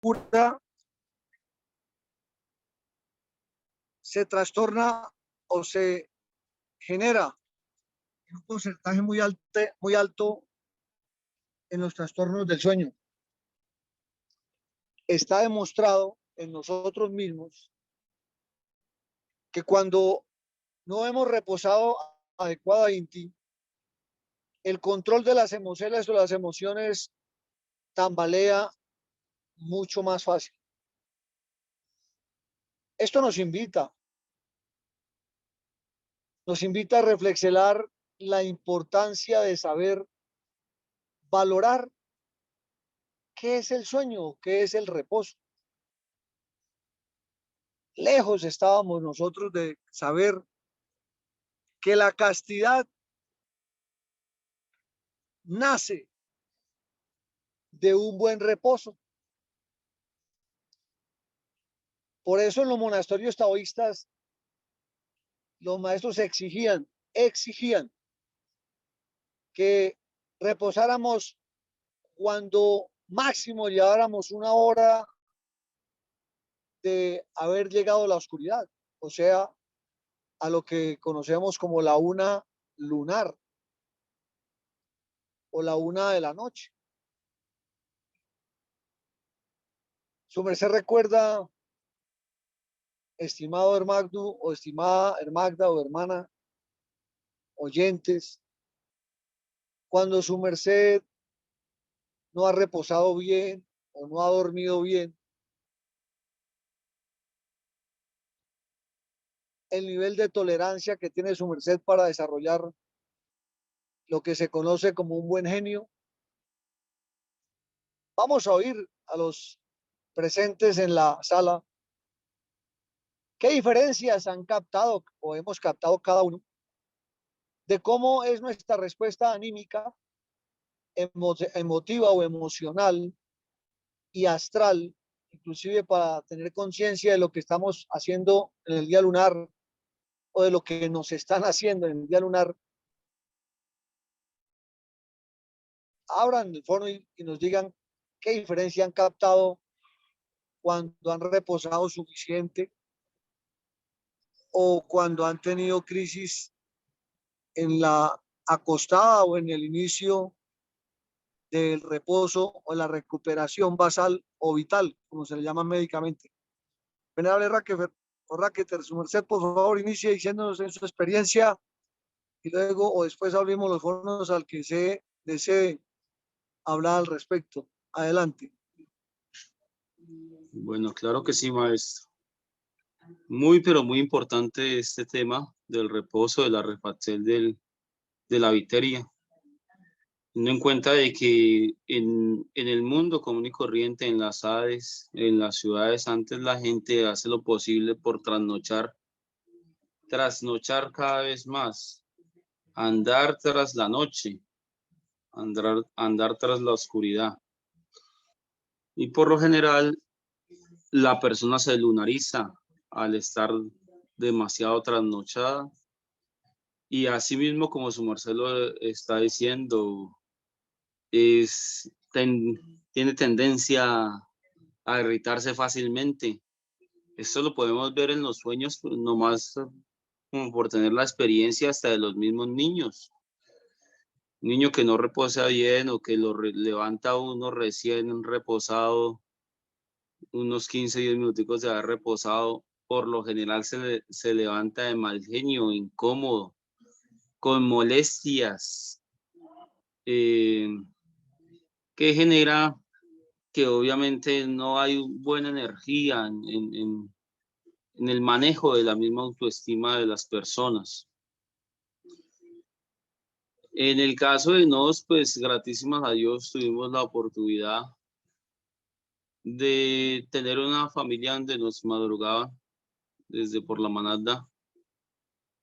cura se trastorna o se genera un porcentaje muy alto en los trastornos del sueño. Está demostrado en nosotros mismos que cuando no hemos reposado adecuadamente, el control de las emociones o las emociones tambalea mucho más fácil. Esto nos invita a reflexionar la importancia de saber valorar qué es el sueño, qué es el reposo. Lejos estábamos nosotros de saber que la castidad nace de un buen reposo. Por eso en los monasterios taoístas los maestros exigían que reposáramos cuando máximo lleváramos una hora de haber llegado a la oscuridad, o sea, a lo que conocemos como la una lunar o la una de la noche. Su merced recuerda, estimado Hermagdu o estimada Hermagda o hermana, oyentes, cuando su merced no ha reposado bien o no ha dormido bien, el nivel de tolerancia que tiene su merced para desarrollar lo que se conoce como un buen genio. Vamos a oír a los presentes en la sala qué diferencias han captado o hemos captado cada uno de cómo es nuestra respuesta anímica, emotiva o emocional y astral, inclusive para tener conciencia de lo que estamos haciendo en el día lunar o de lo que nos están haciendo en el día lunar. Abran el foro y nos digan qué diferencia han captado cuando han reposado suficiente o cuando han tenido crisis en la acostada o en el inicio del reposo o la recuperación basal o vital, como se le llama médicamente. Venerable Raqueter, su merced, por favor, inicie diciéndonos en su experiencia y luego o después abrimos los foros al que se desee hablar al respecto. Adelante. Bueno, claro que sí, maestro. Muy, pero muy importante este tema del reposo, de la refacción de la viteria. Teniendo en cuenta de que en el mundo común y corriente, en las ADES, en las ciudades, antes la gente hace lo posible por trasnochar cada vez más, andar tras la noche, andar tras la oscuridad. Y por lo general, la persona se lunariza al estar demasiado trasnochada. Y así mismo, como su Marcelo está diciendo, tiene tendencia a irritarse fácilmente. Esto lo podemos ver en los sueños, pues, nomás como por tener la experiencia hasta de los mismos niños. Un niño que no reposa bien o que levanta uno recién reposado, unos 15, 10 minuticos de haber reposado, por lo general se levanta de mal genio, incómodo, con molestias, que genera que obviamente no hay buena energía en el manejo de la misma autoestima de las personas. En el caso de nos, pues gratísimas a Dios tuvimos la oportunidad de tener una familia donde nos madrugaba desde por la manada.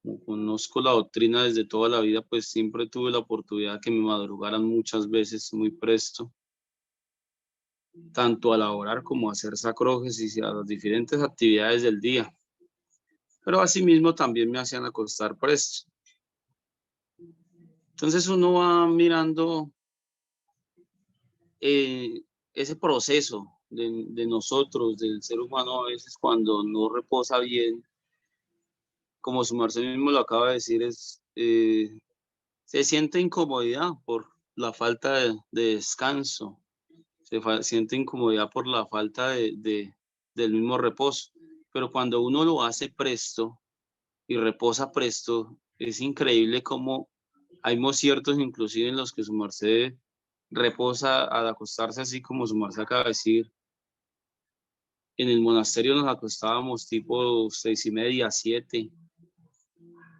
Como conozco la doctrina desde toda la vida, pues siempre tuve la oportunidad que me madrugaran muchas veces muy presto, tanto a laborar como a hacer sacrógesis y a las diferentes actividades del día. Pero asimismo también me hacían acostar presto. Entonces uno va mirando ese proceso de nosotros, del ser humano, a veces cuando no reposa bien, como su merced mismo lo acaba de decir, se siente incomodidad por la falta de descanso, siente incomodidad por la falta del mismo reposo. Pero cuando uno lo hace presto y reposa presto, es increíble cómo hay ciertos inclusive en los que su merced reposa al acostarse, así como su merced acaba de decir. En el monasterio nos acostábamos tipo 6:30, 7,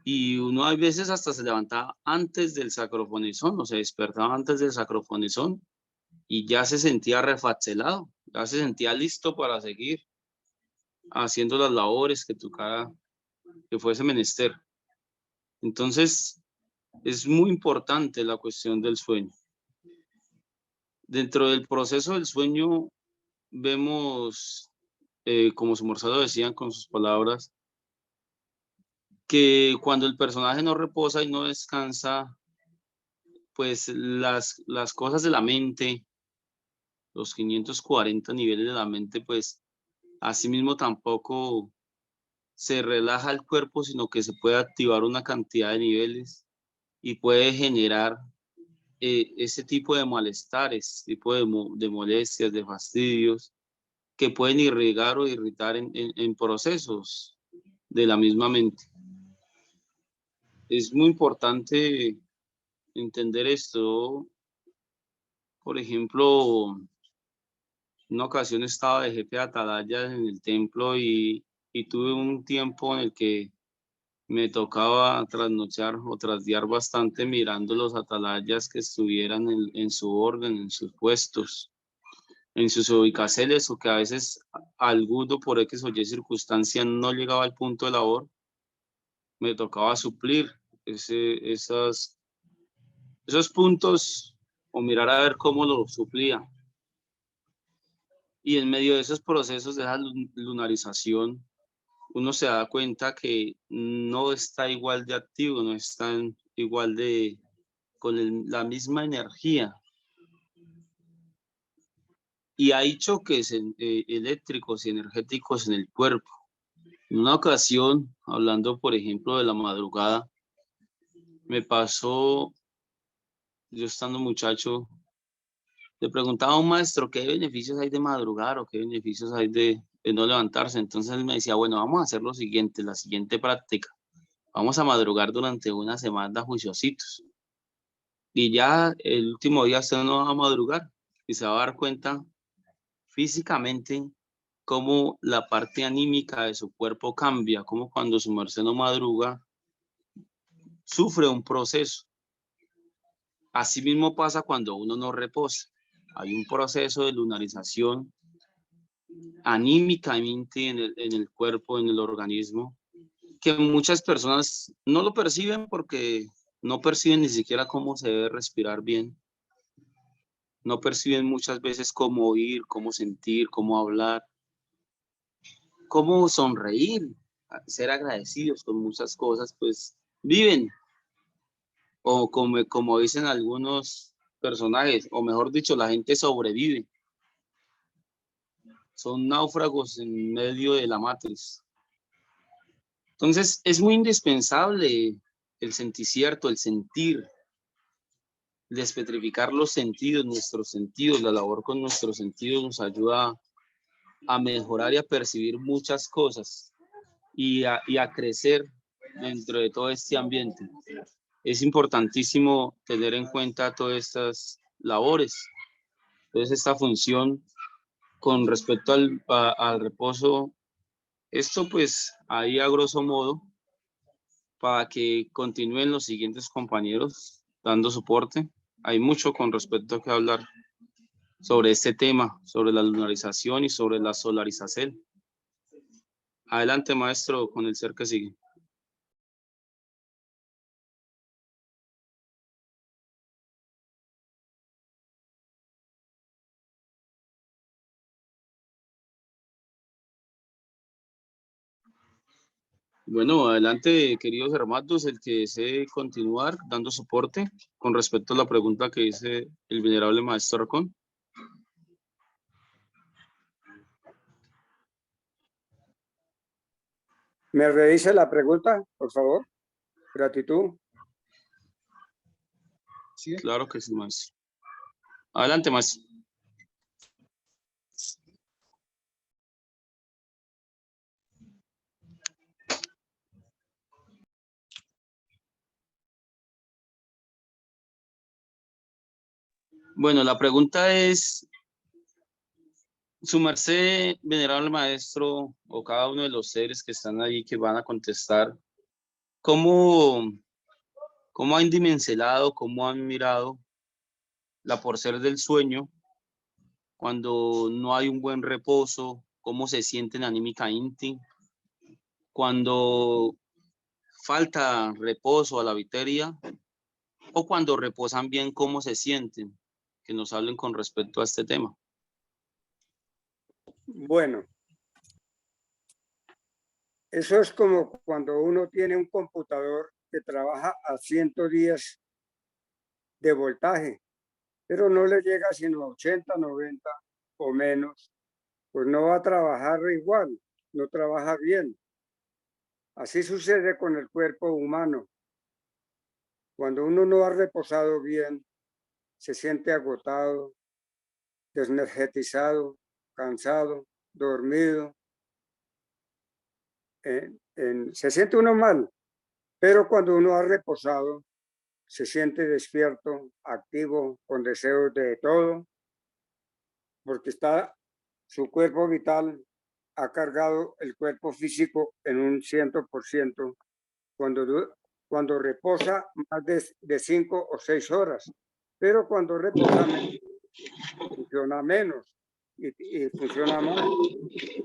y uno a veces hasta se levantaba antes del sacrofonizón, o se despertaba antes del sacrofonizón, y ya se sentía refaccelado, ya se sentía listo para seguir haciendo las labores que tocara, que fuese menester. Entonces, es muy importante la cuestión del sueño. Dentro del proceso del sueño vemos, como su merced lo decían con sus palabras, que cuando el personaje no reposa y no descansa, pues las cosas de la mente, los 540 niveles de la mente, pues asimismo tampoco se relaja el cuerpo, sino que se puede activar una cantidad de niveles y puede generar ese tipo de malestares, tipo de molestias, de fastidios, que pueden irrigar o irritar en procesos de la misma mente. Es muy importante entender esto. Por ejemplo, una ocasión estaba de jefe de atalaya en el templo y tuve un tiempo en el que me tocaba trasnochar o trasdear bastante mirando los atalayas que estuvieran en su orden, en sus puestos, en sus ubicaciones, o que a veces alguno por X o Y circunstancia no llegaba al punto de labor, me tocaba suplir esos puntos o mirar a ver cómo lo suplía. Y en medio de esos procesos de esa lunarización, uno se da cuenta que no está igual de activo, no está igual con la misma energía. Y hay choques eléctricos y energéticos en el cuerpo. En una ocasión, hablando por ejemplo de la madrugada, me pasó, yo estando muchacho, le preguntaba a un maestro qué beneficios hay de madrugar o qué beneficios hay de no levantarse. Entonces él me decía, bueno, vamos a hacer lo siguiente, la siguiente práctica. Vamos a madrugar durante una semana juiciositos. Y ya el último día usted no va a madrugar y se va a dar cuenta físicamente cómo la parte anímica de su cuerpo cambia, cómo cuando su merced no madruga, sufre un proceso. Asimismo pasa cuando uno no reposa. Hay un proceso de lunarización anímicamente en el cuerpo, en el organismo, que muchas personas no lo perciben porque no perciben ni siquiera cómo se debe respirar bien. No perciben muchas veces cómo oír, cómo sentir, cómo hablar, cómo sonreír, ser agradecidos con muchas cosas, pues viven, o como dicen algunos personajes, o mejor dicho, la gente sobrevive. Son náufragos en medio de la matriz. Entonces, es muy indispensable el senticierto, el sentir, despetrificar los sentidos, nuestros sentidos. La labor con nuestros sentidos nos ayuda a mejorar y a percibir muchas cosas y a crecer dentro de todo este ambiente. Es importantísimo tener en cuenta todas estas labores, toda esta función con respecto al reposo. Esto pues ahí a grosso modo para que continúen los siguientes compañeros dando soporte. Hay mucho con respecto a que hablar sobre este tema, sobre la lunarización y sobre la solarización. Adelante, maestro, con el ser que sigue. Bueno, adelante, queridos hermanos, el que desee continuar dando soporte con respecto a la pregunta que dice el venerable maestro Arcón. ¿Me redice la pregunta, por favor? Gratitud. ¿Sí? Claro que sí, maestro. Adelante, maestro. Bueno, la pregunta es, su merced, venerable maestro, o cada uno de los seres que están ahí que van a contestar, ¿cómo han dimensionado, cómo han mirado la porción del sueño cuando no hay un buen reposo, cómo se sienten anímicamente, cuando falta reposo a la vigilia o cuando reposan bien, cómo se sienten? Que nos hablen con respecto a este tema. Bueno, eso es como cuando uno tiene un computador que trabaja a 110 de voltaje, pero no le llega sino a 80, 90 o menos, pues no va a trabajar igual, no trabaja bien. Así sucede con el cuerpo humano. Cuando uno no ha reposado bien, se siente agotado, desenergetizado, cansado, dormido. Se siente uno mal, pero cuando uno ha reposado, se siente despierto, activo, con deseos de todo, porque su cuerpo vital ha cargado el cuerpo físico en un 100% cuando reposa más de 5 o 6 horas, pero cuando reposa funciona menos y funciona más.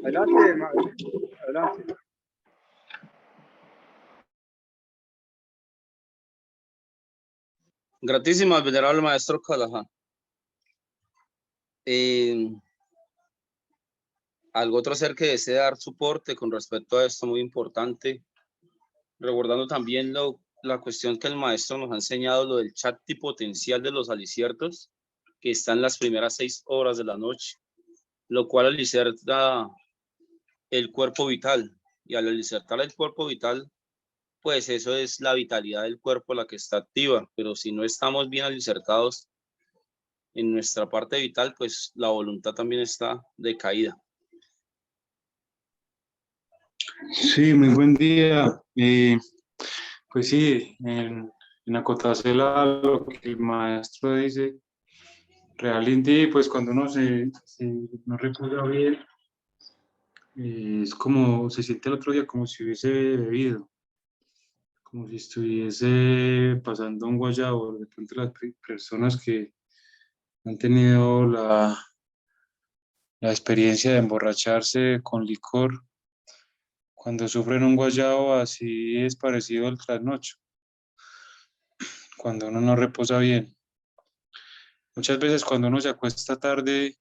Adelante, madre. Adelante. Gratísimas, venerable maestro Callahan. ¿Algo otro ser que desee dar soporte con respecto a esto muy importante? Recordando también la cuestión que el maestro nos ha enseñado, lo del chakti potencial de los aliciertos, que está en las primeras 6 horas de la noche, lo cual alicierta el cuerpo vital. Y al aliciertar el cuerpo vital, pues eso es la vitalidad del cuerpo la que está activa. Pero si no estamos bien aliciertados en nuestra parte vital, pues la voluntad también está decaída. Sí, muy buen día. Pues sí, en acotación a lo que el maestro dice, realmente, pues cuando uno no reposa bien, es como, se siente el otro día como si hubiese bebido, como si estuviese pasando un guayabo. De pronto las personas que han tenido la experiencia de emborracharse con licor, cuando sufren un guayabo, así es parecido al trasnocho, cuando uno no reposa bien. Muchas veces cuando uno se acuesta tarde,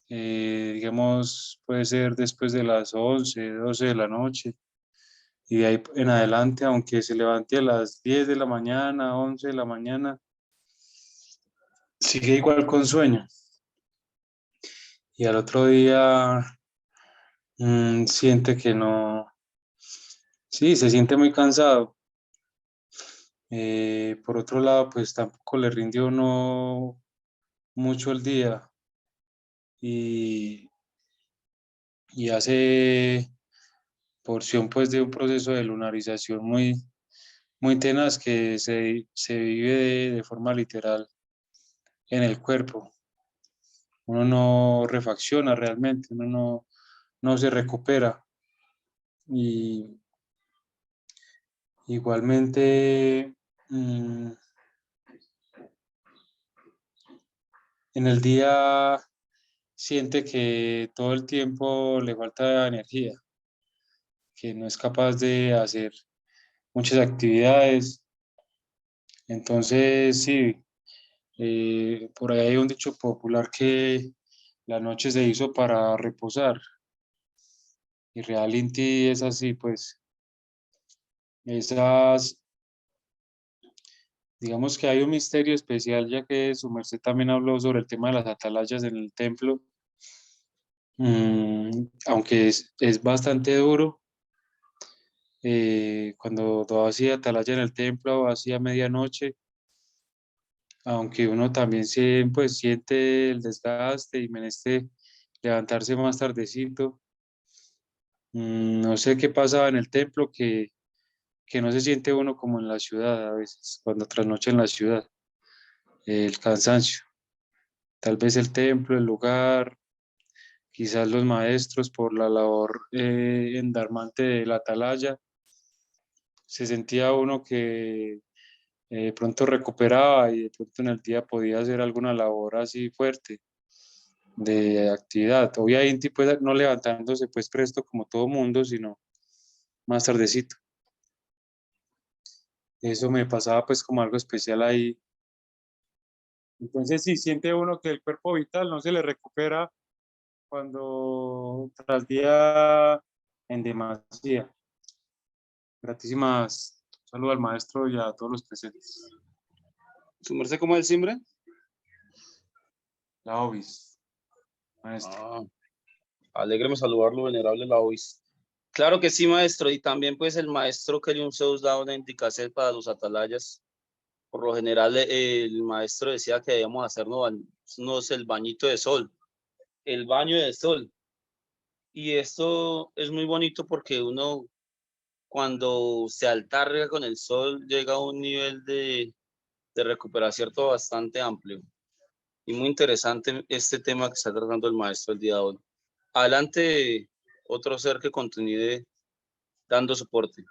digamos, puede ser después de las 11, 12 de la noche, y de ahí en adelante, aunque se levante a las 10 de la mañana, 11 de la mañana, sigue igual con sueño. Y al otro día siente que no, sí, se siente muy cansado. Por otro lado, pues tampoco le rindió no mucho el día y, y hace porción pues de un proceso de lunarización muy tenaz que se vive de forma literal en el cuerpo. Uno no refacciona realmente, uno no se recupera. Y igualmente en el día siente que todo el tiempo le falta energía, que no es capaz de hacer muchas actividades. Entonces, sí, por ahí hay un dicho popular que la noche se hizo para reposar y realmente es así, pues esas, digamos que hay un misterio especial ya que su merced también habló sobre el tema de las atalayas en el templo. Aunque es bastante duro, cuando hacía atalaya en el templo, hacía medianoche, aunque uno también pues, siente el desgaste y meneste levantarse más tardecito. No sé qué pasaba en el templo, que no se siente uno como en la ciudad a veces, cuando trasnocha en la ciudad, el cansancio. Tal vez el templo, el lugar, quizás los maestros por la labor endarmante de la atalaya, se sentía uno que pronto recuperaba y de pronto en el día podía hacer alguna labor así fuerte de actividad. Obviamente pues no levantándose pues presto como todo mundo, sino más tardecito. Eso me pasaba pues como algo especial ahí. Entonces sí siente uno que el cuerpo vital no se le recupera cuando tras día en demasía. Gratísimas. Saludo al maestro y a todos los presentes. ¿Su merced cómo es el simbre? La Ovis, maestro. Alégreme saludarlo, venerable Laois. Claro que sí, maestro, y también pues el maestro Kerium Zeus da una indicación para los atalayas. Por lo general, el maestro decía que debíamos hacernos el bañito de sol, el baño de sol. Y esto es muy bonito porque uno cuando se altarga con el sol llega a un nivel de recuperación todo bastante amplio. Y muy interesante este tema que está tratando el maestro el día de hoy. Adelante, otro ser que continúe dando soporte.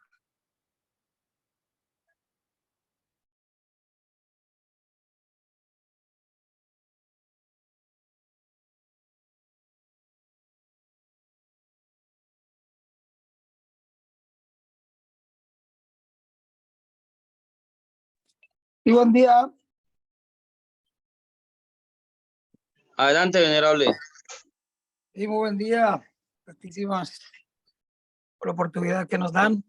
Y buen día. Adelante, venerable. Y muy buen día. Gratísimas por la oportunidad que nos dan,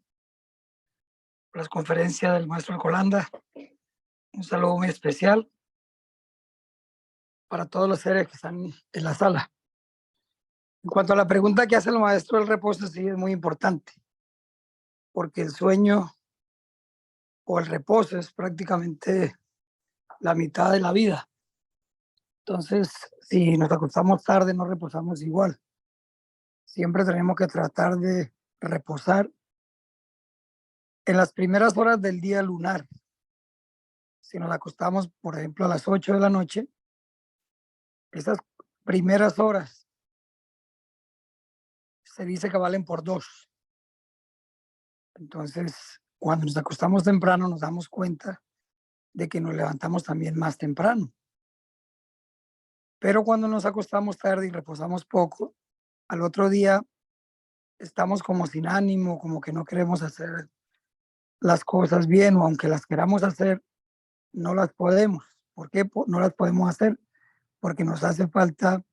por las conferencias del maestro Alcolanda. Un saludo muy especial para todos los seres que están en la sala. En cuanto a la pregunta que hace el maestro del reposo, sí es muy importante, porque el sueño o el reposo es prácticamente la mitad de la vida. Entonces, si nos acostamos tarde, no reposamos igual. Siempre tenemos que tratar de reposar en las primeras horas del día lunar. Si nos acostamos, por ejemplo, a las 8 de la noche, esas primeras horas se dice que valen por 2. Entonces, cuando nos acostamos temprano, nos damos cuenta de que nos levantamos también más temprano. Pero cuando nos acostamos tarde y reposamos poco, al otro día estamos como sin ánimo, como que no queremos hacer las cosas bien, o aunque las queramos hacer, no las podemos. ¿Por qué no las podemos hacer? Porque nos hace falta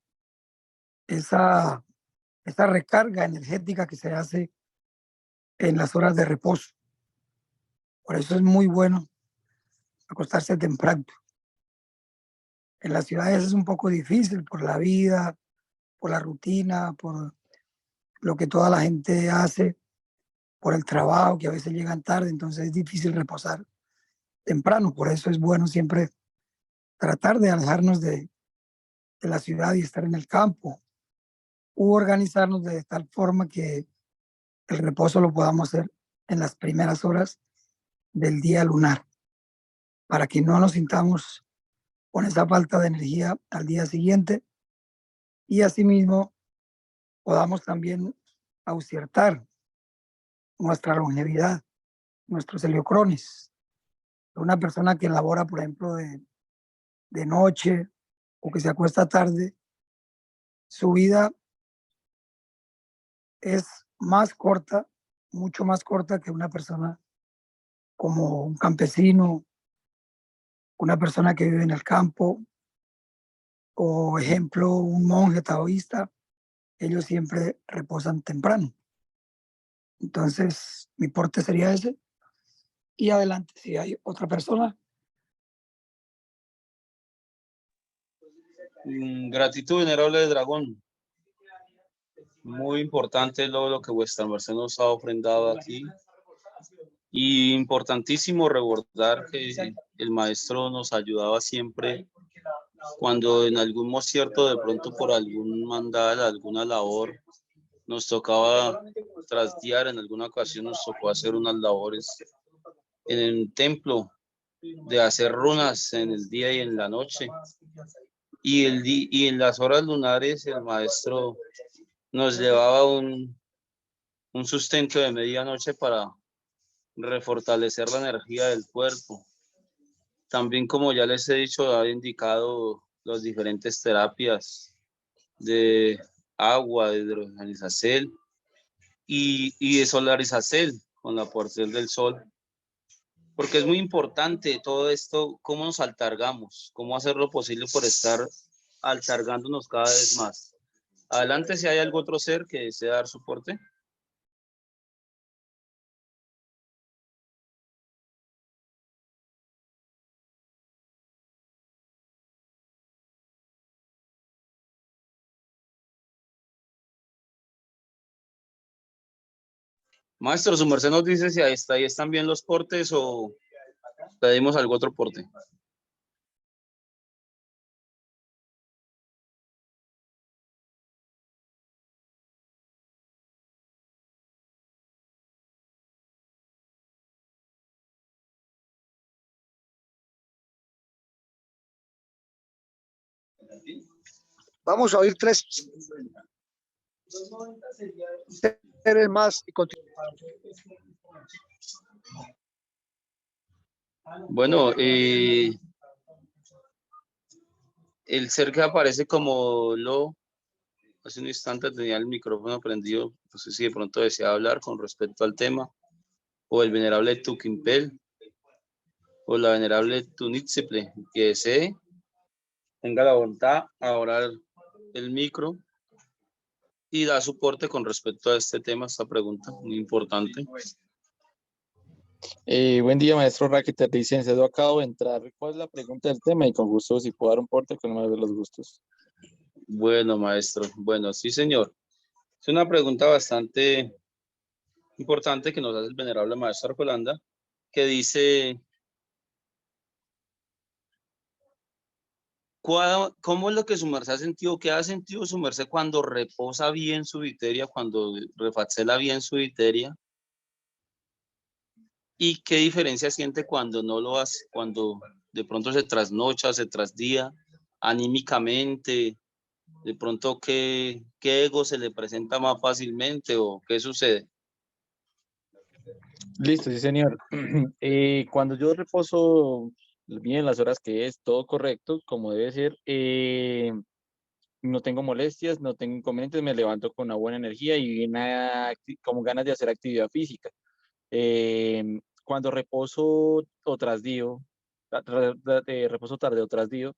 esa recarga energética que se hace en las horas de reposo. Por eso es muy bueno acostarse temprano. En las ciudades es un poco difícil por la vida, por la rutina, por lo que toda la gente hace, por el trabajo, que a veces llegan tarde, entonces es difícil reposar temprano. Por eso es bueno siempre tratar de alejarnos de la ciudad y estar en el campo, u organizarnos de tal forma que el reposo lo podamos hacer en las primeras horas del día lunar, para que no nos sintamos con esa falta de energía al día siguiente y asimismo podamos también aumentar nuestra longevidad, nuestros heliocrones. Una persona que labora, por ejemplo, de noche o que se acuesta tarde, su vida es más corta, mucho más corta que una persona como un campesino, una persona que vive en el campo, o ejemplo, un monje taoísta. Ellos siempre reposan temprano. Entonces, mi porte sería ese. Y adelante, si hay otra persona. Gratitud, venerable dragón. Muy importante lo que vuestra merced nos ha ofrendado aquí Y importantísimo recordar que el maestro nos ayudaba siempre cuando en algún concierto, de pronto por algún mandal, alguna labor, nos tocaba trasdear. En alguna ocasión nos tocó hacer unas labores en el templo, de hacer runas en el día y en la noche. Y en las horas lunares el maestro nos llevaba un sustento de medianoche para refortalecer la energía del cuerpo. También, como ya les he dicho, ha indicado las diferentes terapias de agua, de hidrogenizacel y de solarizacel con la porción del sol. Porque es muy importante todo esto, cómo nos altargamos, cómo hacer lo posible por estar altargándonos cada vez más. Adelante, si hay algún otro ser que desea dar soporte. Maestro, su merced nos dice si ahí están bien los portes o pedimos algún otro porte. Vamos a oír tres seres más y continuamos. Bueno, el ser que aparece como hace un instante tenía el micrófono prendido, no sé si de pronto desea hablar con respecto al tema, o el venerable Tuquimpel, o la venerable Tunitziple, que desee, tenga la voluntad a orar el micro y da soporte con respecto a este tema, esta pregunta muy importante. Buen día, maestro Raquel, licenciado. Acabo de entrar. ¿Cuál es la pregunta del tema? Y con gusto, si puedo dar un porte, con uno de los gustos. Bueno, maestro. Bueno, sí, señor. Es una pregunta bastante importante que nos hace el venerable maestro Arcolanda, que dice, ¿cómo es lo que su merced ha sentido? ¿Qué ha sentido su merced cuando reposa bien su viteria, cuando refacela bien su viteria? ¿Y qué diferencia siente cuando no lo hace? Cuando de pronto se trasnocha, se trasdía anímicamente, de pronto qué ego se le presenta más fácilmente o qué sucede. Listo, sí, señor. Cuando yo reposo bien las horas que es, todo correcto, como debe ser, no tengo molestias, no tengo inconvenientes, me levanto con una buena energía y como ganas de hacer actividad física. Cuando reposo o trasdío, reposo tarde o trasdío,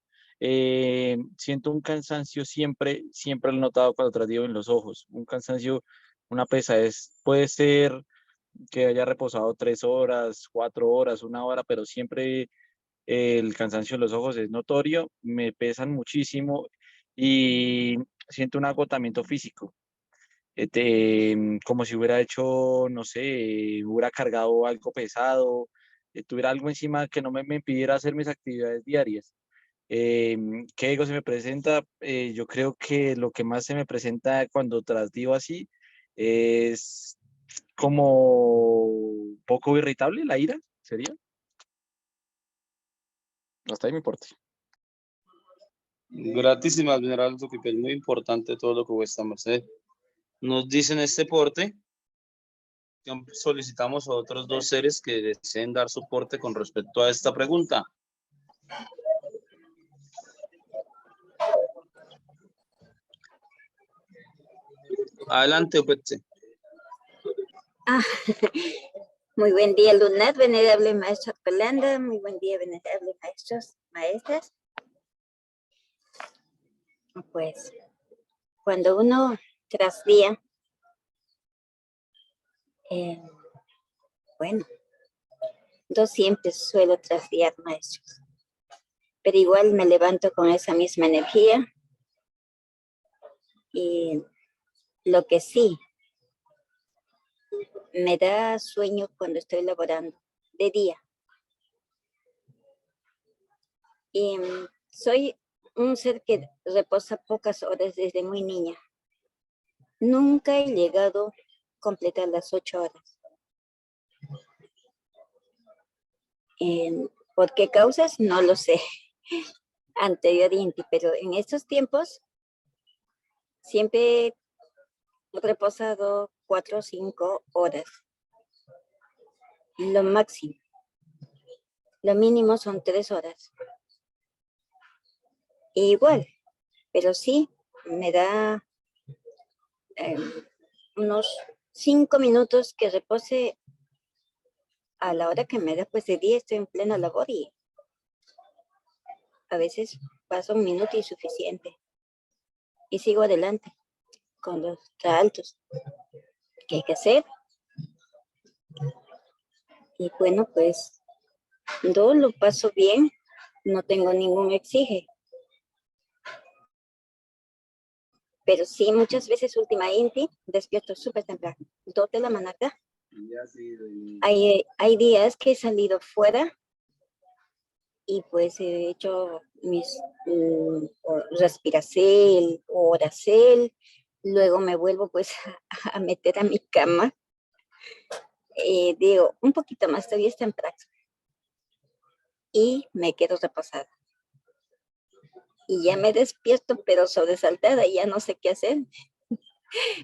siento un cansancio siempre lo he notado cuando trasdío en los ojos, un cansancio, una pesadez, puede ser que haya reposado 3 horas, 4 horas, 1 hora, pero siempre el cansancio en los ojos es notorio, me pesan muchísimo y siento un agotamiento físico. Como si hubiera hecho, no sé, hubiera cargado algo pesado, tuviera algo encima que no me impidiera hacer mis actividades diarias. ¿Qué ego se me presenta? Yo creo que lo que más se me presenta cuando trasdigo así es como un poco irritable, la ira, ¿sería? Hasta ahí me importa. Gratísimas, venerable Tuquipel, muy importante todo lo que vuestra merced nos dice en este porte. Solicitamos a otros dos seres que deseen dar soporte con respecto a esta pregunta. Adelante, Upetze. Muy buen día, Lunat, venerable maestro Arcolanda. Muy buen día, venerable maestros, maestras. Pues, cuando uno trasdía, bueno, yo siempre suelo trasdiar, maestros, pero igual me levanto con esa misma energía. Y lo que sí, me da sueño cuando estoy laborando de día. Y soy un ser que reposa pocas horas desde muy niña. Nunca he llegado a completar las 8 horas. ¿Por qué causas? No lo sé anteriormente, pero en estos tiempos siempre he reposado 4 o 5 horas. Lo máximo. Lo mínimo son 3 horas. Igual, pero sí me da unos 5 minutos que repose a la hora que me da, pues de día estoy en plena labor y a veces pasa un minuto y suficiente. Y sigo adelante con los saltos que hay que hacer. Y bueno, pues yo lo paso bien, no tengo ningún exige. Pero sí, muchas veces últimamente despierto súper temprano, 2 de la mañana. Hay días que he salido fuera y pues he hecho mis respiracel, oracel, luego me vuelvo pues a meter a mi cama. Digo, un poquito más, todavía está en práctica. Y me quedo reposada. Y ya me despierto, pero sobresaltada, ya no sé qué hacer.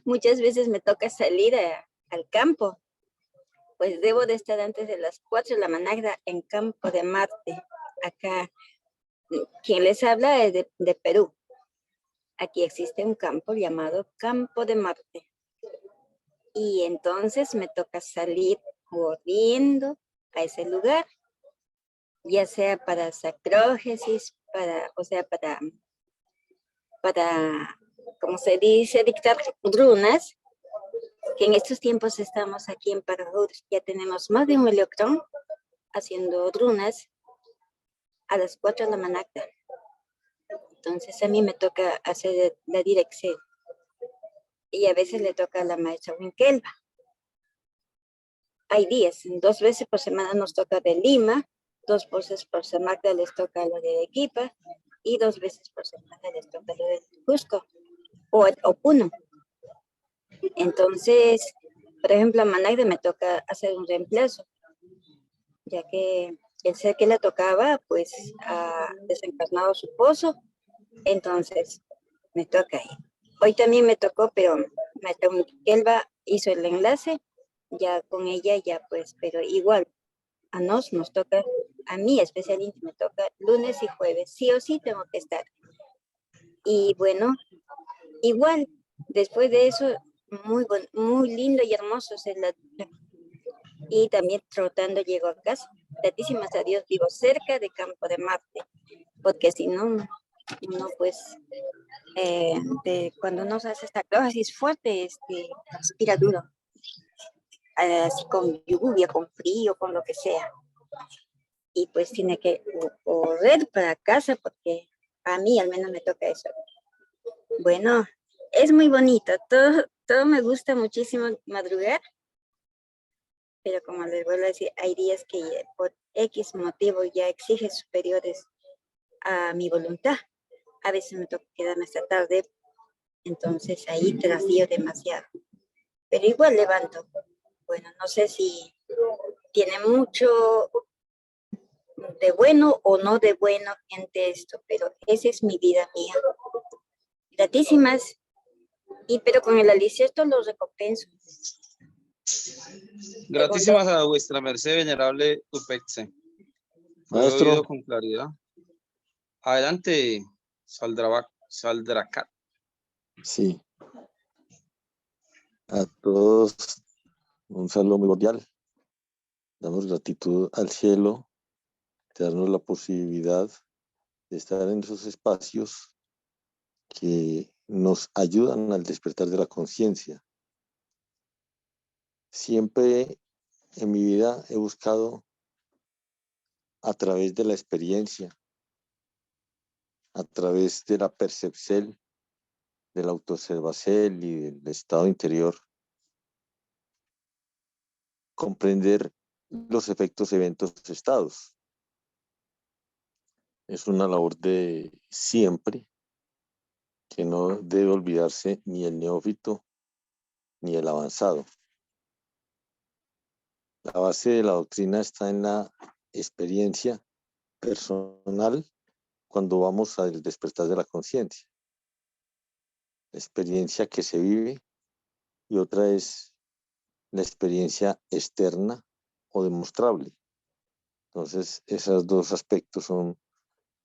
Muchas veces me toca salir al campo. Pues debo de estar antes de las 4 de la mañana en Campo de Marte. Acá, quien les habla es de Perú. Aquí existe un campo llamado Campo de Marte. Y entonces me toca salir corriendo a ese lugar, ya sea para sacrógesis, para, como se dice, dictar runas, que en estos tiempos estamos aquí en Paraguay, ya tenemos más de 1 millón haciendo runas a las 4 de la mañana. Entonces a mí me toca hacer la dirección y a veces le toca a la maestra Winkelva. Hay días, 2 veces por semana nos toca de Lima, 2 veces por semana les toca lo de Arequipa y 2 veces por semana les toca lo de Cusco o Puno. Entonces, por ejemplo, a Managde me toca hacer un reemplazo, ya que el ser que le tocaba, pues, ha desencarnado su esposo, entonces me toca ahí. Hoy también me tocó, pero maestra Kelva hizo el enlace, ya con ella, ya pues, pero igual, a nos toca, a mí especialmente me toca lunes y jueves, sí o sí tengo que estar. Y bueno, igual, después de eso, muy lindo y hermoso es el y también trotando llego a casa. Gratísimas a Dios vivo cerca de Campo de Marte, porque si no, pues, cuando uno hace esta dosis fuerte, respira duro, así con lluvia, con frío, con lo que sea. Y pues tiene que correr para casa, porque a mí al menos me toca eso. Bueno, es muy bonito, todo me gusta muchísimo madrugar, pero como les vuelvo a decir, hay días que por X motivo ya exige superiores a mi voluntad. A veces me toca quedarme hasta tarde, entonces ahí trasío demasiado. Pero igual levanto. Bueno, no sé si tiene mucho de bueno o no de bueno entre esto, pero esa es mi vida mía. Gratísimas, pero con el alicierto lo recompenso. Gratísimas a vuestra merced, venerable Tupetze. Fue Maestro. oído con claridad. Adelante, Saldracat. Sí. A todos un saludo muy cordial. Damos gratitud al cielo de darnos la posibilidad de estar en esos espacios que nos ayudan al despertar de la conciencia. Siempre en mi vida he buscado a través de la experiencia, a través de la percepción, del autoobservacel y del estado interior, comprender los efectos, eventos, estados. Es una labor de siempre, que no debe olvidarse ni el neófito ni el avanzado. La base de la doctrina está en la experiencia personal cuando vamos al despertar de la conciencia. La experiencia que se vive y otra es la experiencia externa o demostrable. Entonces, esos dos aspectos son,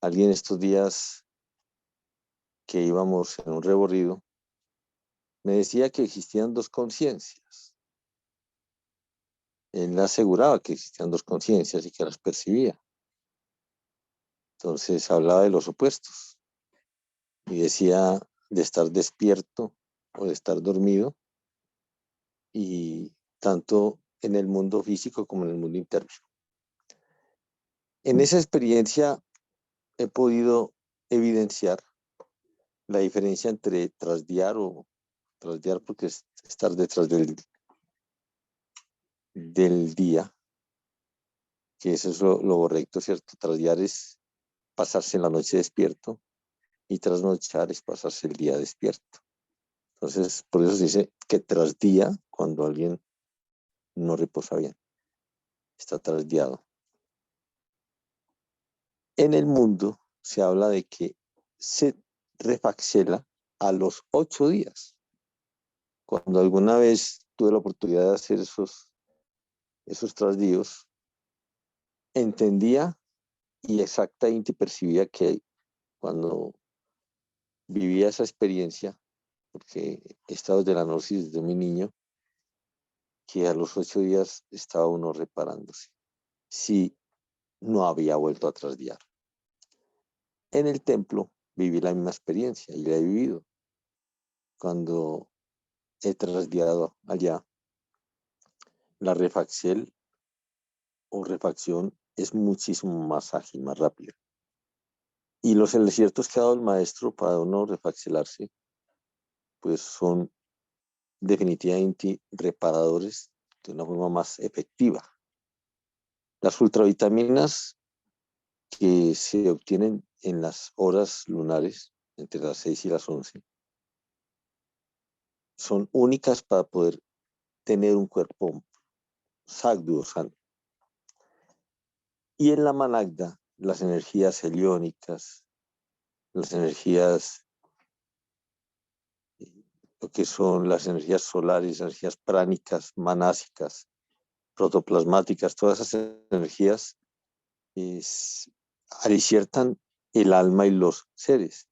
alguien estos días que íbamos en un recorrido, me decía que existían dos conciencias. Él aseguraba que existían dos conciencias y que las percibía. Entonces hablaba de los opuestos y decía de estar despierto o de estar dormido, y tanto en el mundo físico como en el mundo interno. En esa experiencia he podido evidenciar la diferencia entre trasdear porque es estar detrás del día, que eso es lo correcto, ¿cierto? Trasdear es pasarse la noche despierto y trasnochar es pasarse el día despierto. Entonces, por eso se dice que trasdía cuando alguien no reposa bien, está trasdeado. En el mundo se habla de que se refaxela a los 8 días. Cuando alguna vez tuve la oportunidad de hacer esos trasdíos, entendía y exactamente percibía que cuando vivía esa experiencia, porque he estado de la gnosis desde mi niño, que a los 8 días estaba uno reparándose, si no había vuelto a trasdear. En el templo viví la misma experiencia y la he vivido. Cuando he trasdeado allá, la refacción o refacción es muchísimo más ágil, más rápida. Y los ejercicios que ha dado el maestro para uno refaxelarse, pues son definitivamente reparadores de una forma más efectiva. Las ultravitaminas que se obtienen en las horas lunares, entre las 6 y las 11, son únicas para poder tener un cuerpo sagduo, sano. Y en la managda, las energías heliónicas, las energías, lo que son las energías solares, energías pránicas, manásicas, protoplasmáticas, todas esas energías aliciertan el alma y los seres.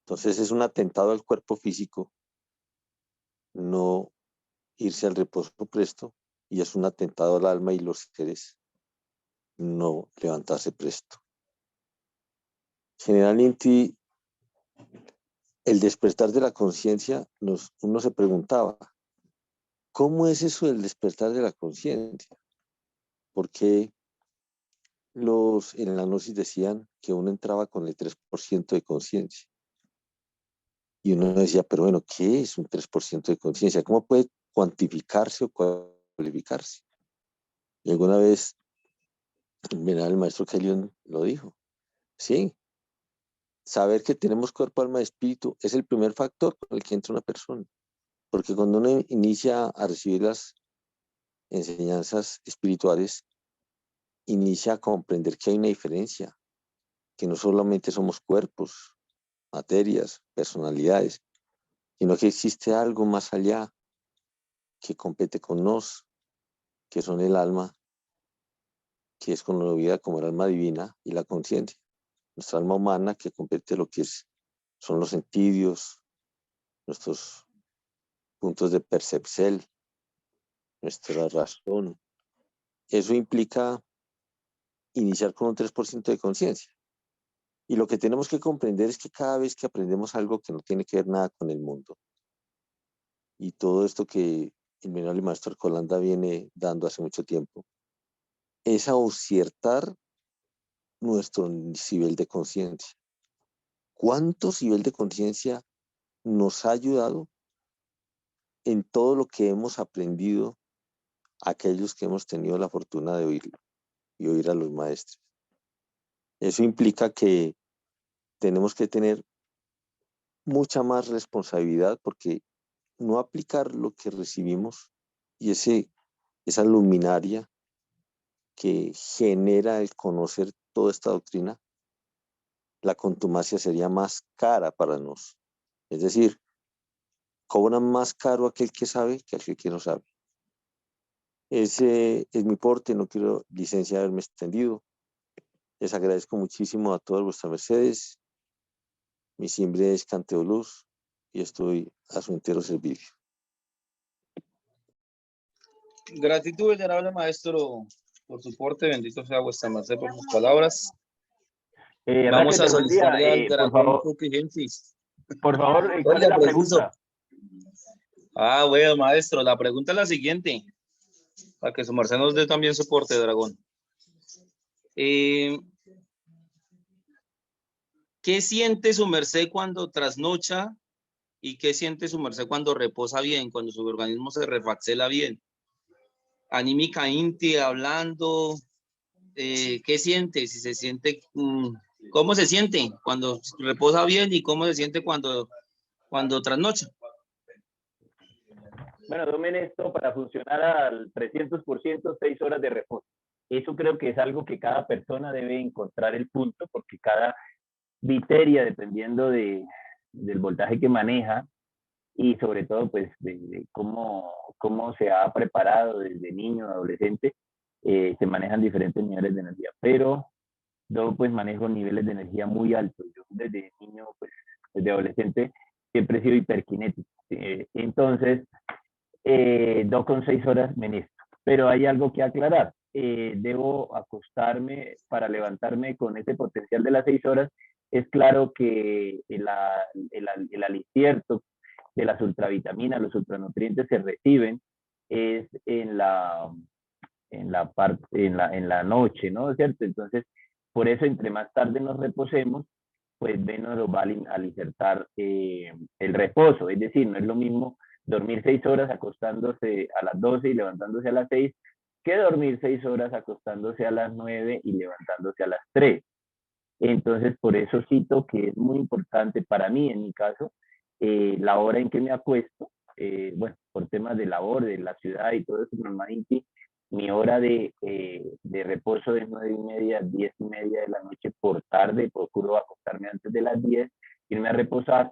Entonces es un atentado al cuerpo físico no irse al reposo presto, y es un atentado al alma y los seres no levantarse presto. Generalmente el despertar de la conciencia, uno se preguntaba, ¿cómo es eso del despertar de la conciencia? Porque en la gnosis decían que uno entraba con el 3% de conciencia. Y uno decía, pero bueno, ¿qué es un 3% de conciencia? ¿Cómo puede cuantificarse o cualificarse? Y alguna vez, el maestro Kellyon lo dijo, sí, saber que tenemos cuerpo, alma y espíritu es el primer factor con el que entra una persona. Porque cuando uno inicia a recibir las enseñanzas espirituales, inicia a comprender que hay una diferencia, que no solamente somos cuerpos, materias, personalidades, sino que existe algo más allá que compete con nos, que son el alma, que es conocida como el alma divina, y la conciencia, nuestra alma humana, que compete lo que son los sentidos, nuestros puntos de percepción, nuestra razón. Eso implica iniciar con un 3% de conciencia. Y lo que tenemos que comprender es que cada vez que aprendemos algo que no tiene que ver nada con el mundo, y todo esto que el venerable maestro Colanda viene dando hace mucho tiempo, es auciertar nuestro nivel de conciencia. ¿Cuánto nivel de conciencia nos ha ayudado en todo lo que hemos aprendido aquellos que hemos tenido la fortuna de oírlo y oír a los maestros. Eso implica que tenemos que tener mucha más responsabilidad, porque no aplicar lo que recibimos y esa luminaria que genera el conocer toda esta doctrina, la contumacia sería más cara para nosotros. Es decir, cobran más caro aquel que sabe que aquel que no sabe. Ese es mi porte, no quiero licencia de haberme extendido. Les agradezco muchísimo a todas vuestras mercedes. Mi simbre es Canteo Luz y estoy a su entero servicio. Gratitud, venerable maestro, por su porte. Bendito sea vuestra merced por sus palabras. Vamos a Raquel, buen día. solicitarle al Por dragón favor, Coquigensis. ¿cuál es Oiga, la preciso. pregunta? Bueno, maestro, la pregunta es la siguiente, para que su merced nos dé también soporte, dragón. ¿Qué siente su merced cuando trasnocha y qué siente su merced cuando reposa bien, cuando su organismo se refaxela bien? Anímica, íntima, hablando, ¿qué siente? Si se siente, ¿cómo se siente cuando reposa bien y cómo se siente cuando trasnocha? Bueno, tomen esto para funcionar al 300%, 6 horas de reposo. Eso creo que es algo que cada persona debe encontrar el punto, porque cada viteria, dependiendo del voltaje que maneja y sobre todo pues de cómo se ha preparado desde niño, adolescente, se manejan diferentes niveles de energía. Pero yo pues manejo niveles de energía muy altos. Yo desde niño, pues desde adolescente, siempre he sido hiperkinético. Entonces, 2,6 horas me necesito. Pero hay algo que aclarar. Debo acostarme para levantarme con ese potencial de las 6 horas. Es claro que el alicierto de las ultravitaminas, los ultranutrientes se reciben es en la noche, ¿no? ¿Cierto? Entonces, por eso, entre más tarde nos reposemos, pues menos nos va a alicertar el reposo. Es decir, no es lo mismo dormir 6 horas acostándose a las 12 y levantándose a las 6, que dormir 6 horas acostándose a las 9 y levantándose a las 3. Entonces, por eso cito que es muy importante para mí, en mi caso, la hora en que me acuesto. Bueno, por temas de labor, de la ciudad y todo eso, normalmente mi hora de reposo es 9:30, 10:30 de la noche por tarde. Procuro acostarme antes de las 10, irme a reposar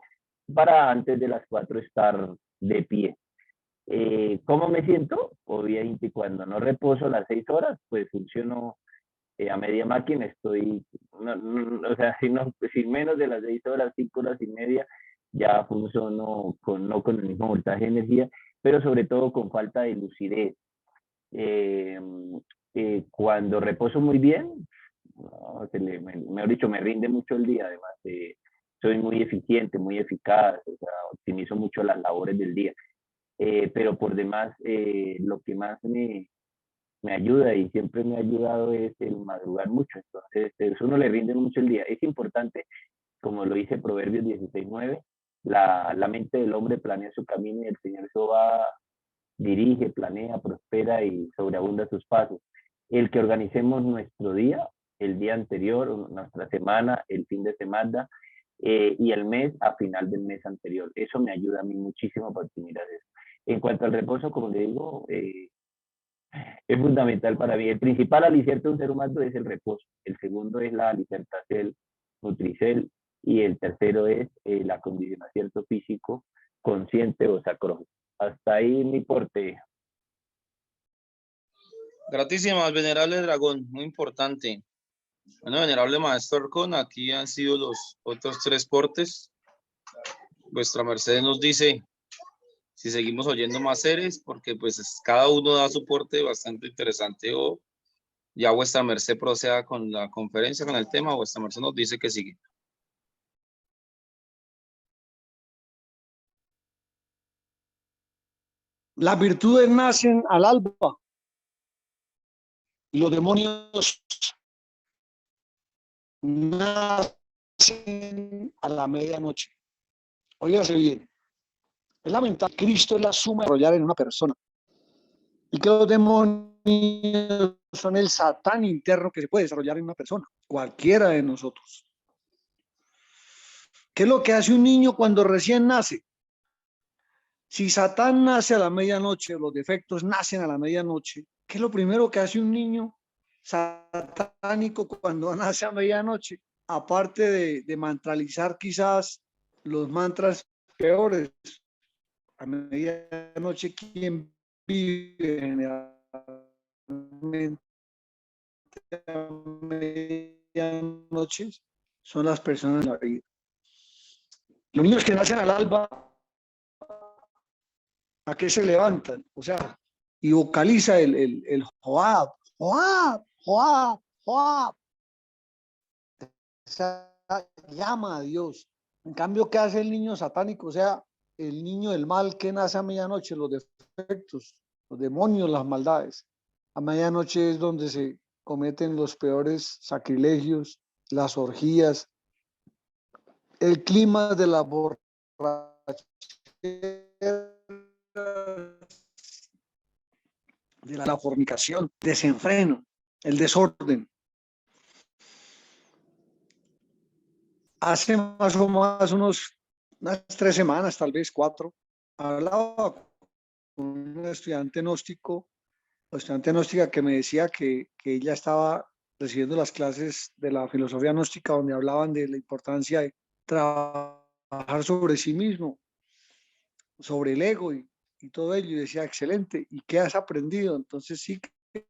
para antes de las 4 estar de pie. ¿Cómo me siento? Obviamente cuando no reposo las 6 horas, pues funciono a media máquina. Estoy, o sea, sin menos de las 6 horas, 5 horas y media, ya funciono no con el mismo voltaje de energía, pero sobre todo con falta de lucidez. Cuando reposo muy bien, mejor dicho, me rinde mucho el día. Además, soy muy eficiente, muy eficaz, o sea, optimizo mucho las labores del día. Pero por demás, lo que más me ayuda y siempre me ha ayudado es el madrugar mucho. Entonces, eso uno le rinde mucho el día. Es importante, como lo dice Proverbios 16:9, la mente del hombre planea su camino y el Señor Jehová dirige, planea, prospera y sobreabunda sus pasos. El que organicemos nuestro día, el día anterior, nuestra semana, el fin de semana y el mes a final del mes anterior. Eso me ayuda a mí muchísimo para optimizar eso. En cuanto al reposo, como le digo, es fundamental para mí. El principal aliciente de un ser humano es el reposo. El segundo es la alimentación nutricel y el tercero es el acondicionamiento físico consciente o sacro. Hasta ahí mi porte. Gratísimas, venerable dragón, muy importante. Bueno, venerable maestro Arcón, aquí han sido los otros 3 portes. Vuestra merced nos dice si seguimos oyendo más seres, porque pues cada uno da su porte bastante interesante, o ya vuestra merced proceda con la conferencia, con el tema. Vuestra merced nos dice que sigue. Las virtudes nacen al alba y los demonios nacen a la medianoche. Óigase bien. Es lamentable. Cristo es la suma de desarrollar en una persona. y que los demonios son el Satán interno que se puede desarrollar en una persona, cualquiera de nosotros. ¿Qué es lo que hace un niño cuando recién nace? Si Satán nace a la medianoche, los defectos nacen a la medianoche, ¿qué es lo primero que hace un niño satánico cuando nace a medianoche? Aparte de mantralizar quizás los mantras peores, a medianoche, ¿quién vive generalmente a medianoche? Son las personas en la vida. Los niños que nacen al alba, ¿a qué se levantan? O sea, y vocaliza el Joab, Joab, Joab, Joab. Esa llama a Dios. En cambio, ¿qué hace el niño satánico? O sea, el niño del mal que nace a medianoche, los defectos, los demonios, las maldades. A medianoche es donde se cometen los peores sacrilegios, las orgías, el clima de la borrachera, de la fornicación, desenfreno, el desorden. Hace más o más unas 3 semanas, tal vez 4, hablaba con un estudiante gnóstico, o estudiante gnóstica que me decía que ella estaba recibiendo las clases de la filosofía gnóstica donde hablaban de la importancia de trabajar sobre sí mismo, sobre el ego y todo ello, y decía, excelente, ¿y qué has aprendido? Entonces sí que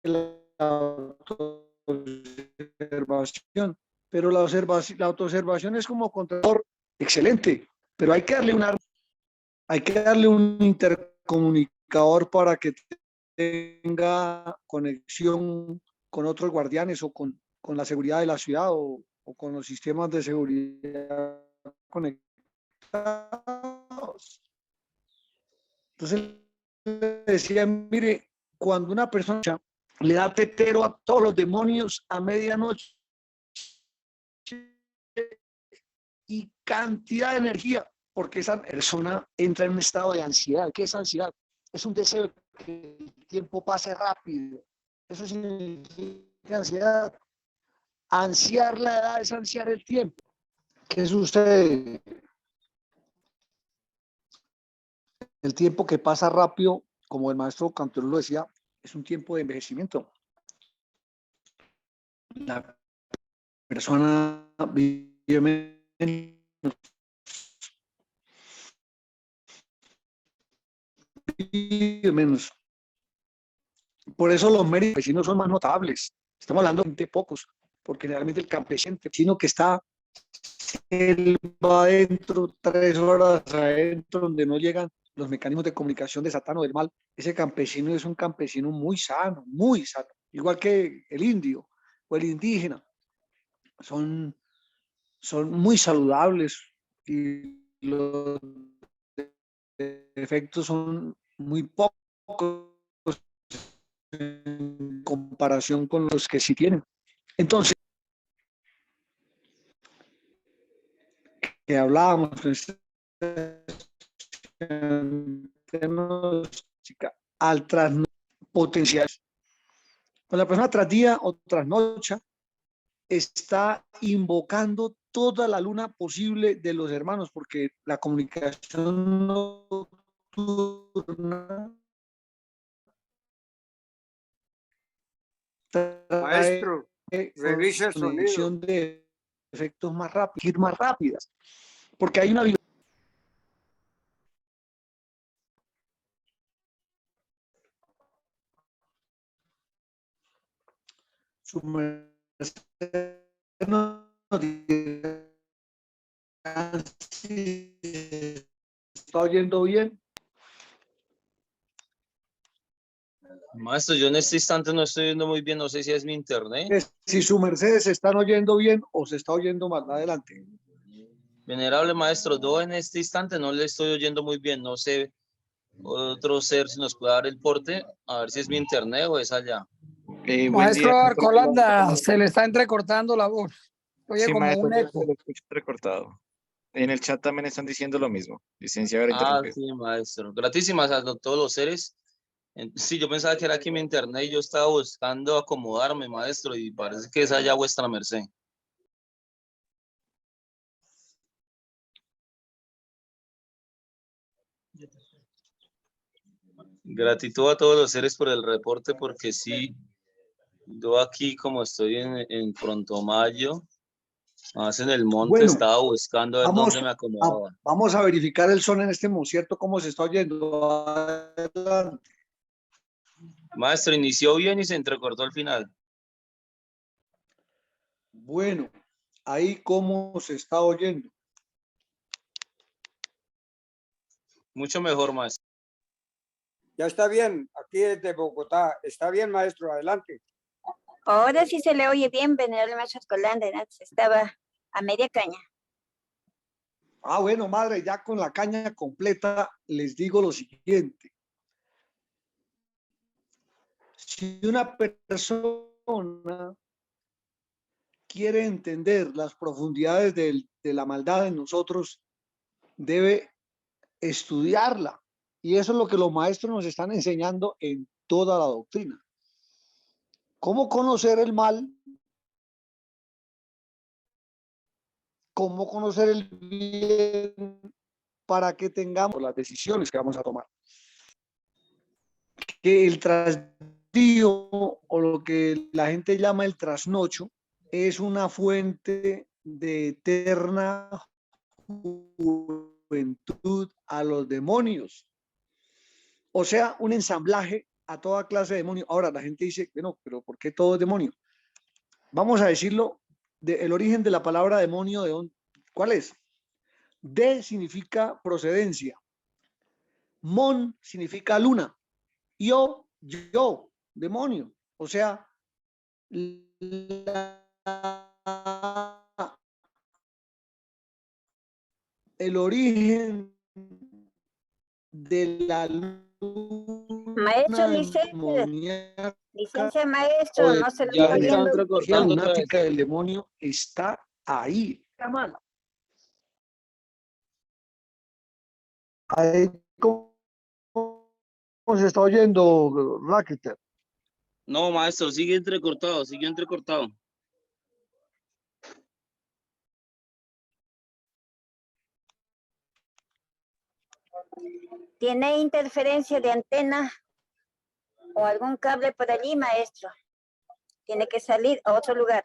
la autoobservación, pero la autoobservación es como contador, excelente, pero hay que darle un intercomunicador para que tenga conexión con otros guardianes o con la seguridad de la ciudad o con los sistemas de seguridad conectados. Entonces le decía, mire, cuando una persona le da tetero a todos los demonios a medianoche y cantidad de energía, porque esa persona entra en un estado de ansiedad. ¿Qué es ansiedad? Es un deseo que el tiempo pase rápido. Eso significa ansiedad. Ansiar la edad es ansiar el tiempo. ¿Qué sucede? El tiempo que pasa rápido, como el maestro Cantor lo decía, es un tiempo de envejecimiento. La persona vive menos. Vive menos. Por eso los méritos campesinos son más notables. Estamos hablando de pocos, porque generalmente el campesino que está él va adentro, 3 horas adentro, donde no llegan los mecanismos de comunicación de Satán o del mal. Ese campesino es un campesino muy sano, igual que el indio o el indígena. Son muy saludables y los efectos son muy pocos en comparación con los que sí tienen. Entonces, que hablábamos al potencial. Cuando la persona tras día o tras noche está invocando toda la luna posible de los hermanos, porque la comunicación nocturna Maestro, revisa el sonido. De efectos más rápidos, ir más rápidas, porque hay una ¿Está oyendo bien? Maestro, yo en este instante no estoy viendo muy bien, no sé si es mi internet. Si su merced se están oyendo bien o se está oyendo más adelante. Venerable maestro, yo en este instante no le estoy oyendo muy bien, no sé, otro ser si nos puede dar el porte, a ver si es mi internet o es allá. Maestro Arcolanda, se le está entrecortando la voz. Oye, Sí, como maestro, un yo eco. lo escucho recortado. En el chat también están diciendo lo mismo. Licencia, haber Ah, interrumpido. sí, maestro. Gratísimas a todos los seres Sí, yo pensaba que era aquí mi internet y yo estaba buscando acomodarme, maestro, y parece que es allá vuestra merced. Gratitud a todos los seres por el reporte, porque sí, yo aquí como estoy en Pronto Mayo, más en el monte, Bueno, estaba buscando a ver vamos dónde me acomodaba. vamos a verificar el son en este concierto, cómo se está oyendo. Adelante. Maestro, inició bien y se entrecortó al final. Bueno, ahí cómo se está oyendo. Mucho mejor, maestro. Ya está bien, aquí desde Bogotá. Está bien, maestro, adelante. Ahora sí se le oye bien, venerable maestro Escolán, antes estaba a media caña. Ah, bueno, madre, ya con la caña completa les digo lo siguiente. Si una persona quiere entender las profundidades de la maldad en nosotros, debe estudiarla. Y eso es lo que los maestros nos están enseñando en toda la doctrina. ¿Cómo conocer el mal? ¿Cómo conocer el bien para que tengamos las decisiones que vamos a tomar? Que el trasdío o lo que la gente llama el trasnocho es una fuente de eterna juventud a los demonios. O sea, un ensamblaje a toda clase de demonios. Ahora la gente dice, bueno, pero ¿por qué todo es demonio? Vamos a decirlo, el origen de la palabra demonio, ¿cuál es? De significa procedencia. Mon significa luna. Yo, demonio. O sea, el origen de la luna Maestro licencia maestro, no se lo Ya estoy se está oyendo. entrecortando otra vez. lunática del demonio está ahí. Ahí, ¿cómo se está oyendo, Raquel? No, maestro, sigue entrecortado, sigue entrecortado. ¿Tiene interferencia de antena o algún cable por allí, maestro? Tiene que salir a otro lugar.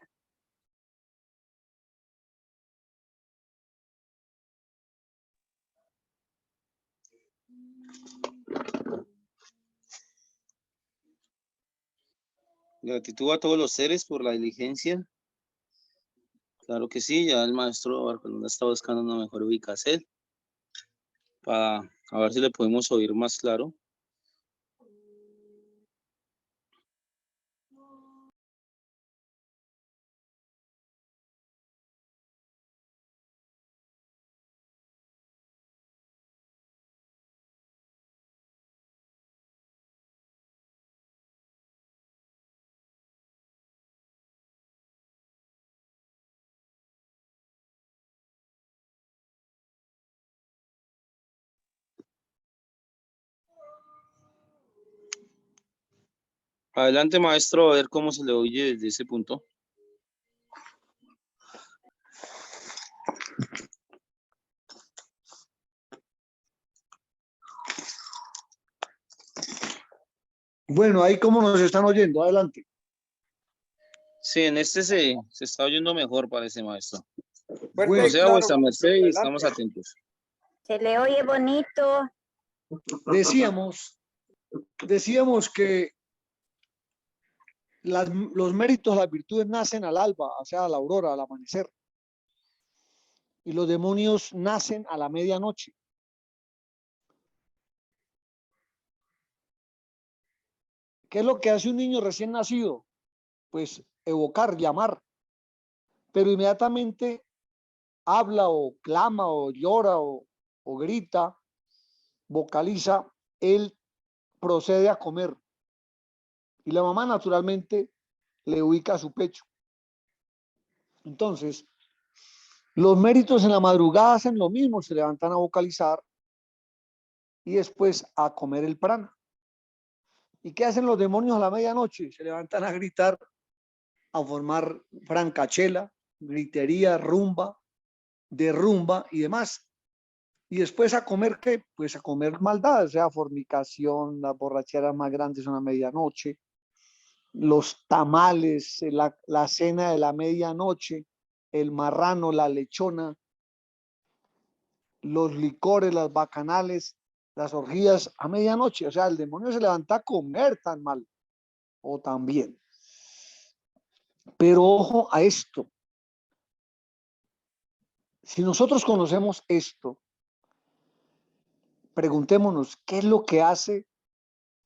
Gratitud a todos los seres por la diligencia. Claro que sí, ya el maestro Barcelona está buscando una mejor ubicación para a ver si le podemos oír más claro. Adelante, maestro, a ver cómo se le oye desde ese punto. Bueno, ahí cómo nos están oyendo. Adelante. Sí, en este se está oyendo mejor, parece, maestro. Fuerte Bueno, y Sea claro, vuestra merced y adelante. estamos atentos. Se le oye bonito. decíamos que los méritos, las virtudes nacen al alba, o sea, a la aurora, al amanecer. Y los demonios nacen a la medianoche. ¿Qué es lo que hace un niño recién nacido? Pues evocar, llamar. Pero inmediatamente habla o clama o llora o grita, vocaliza, él procede a comer. Y la mamá naturalmente le ubica a su pecho. Entonces, los méritos en la madrugada hacen lo mismo, se levantan a vocalizar y después a comer el prana. ¿Y qué hacen los demonios a la medianoche? Se levantan a gritar, a formar francachela, gritería, rumba, derrumba y demás. Y después a comer, ¿qué? Pues a comer maldad, o sea, fornicación, las borracheras más grandes son a medianoche, los tamales, la cena de la medianoche, el marrano, la lechona, los licores, las bacanales, las orgías a medianoche. O sea, el demonio se levanta a comer tan mal o tan bien. Pero ojo a esto. Si nosotros conocemos esto, preguntémonos qué es lo que hace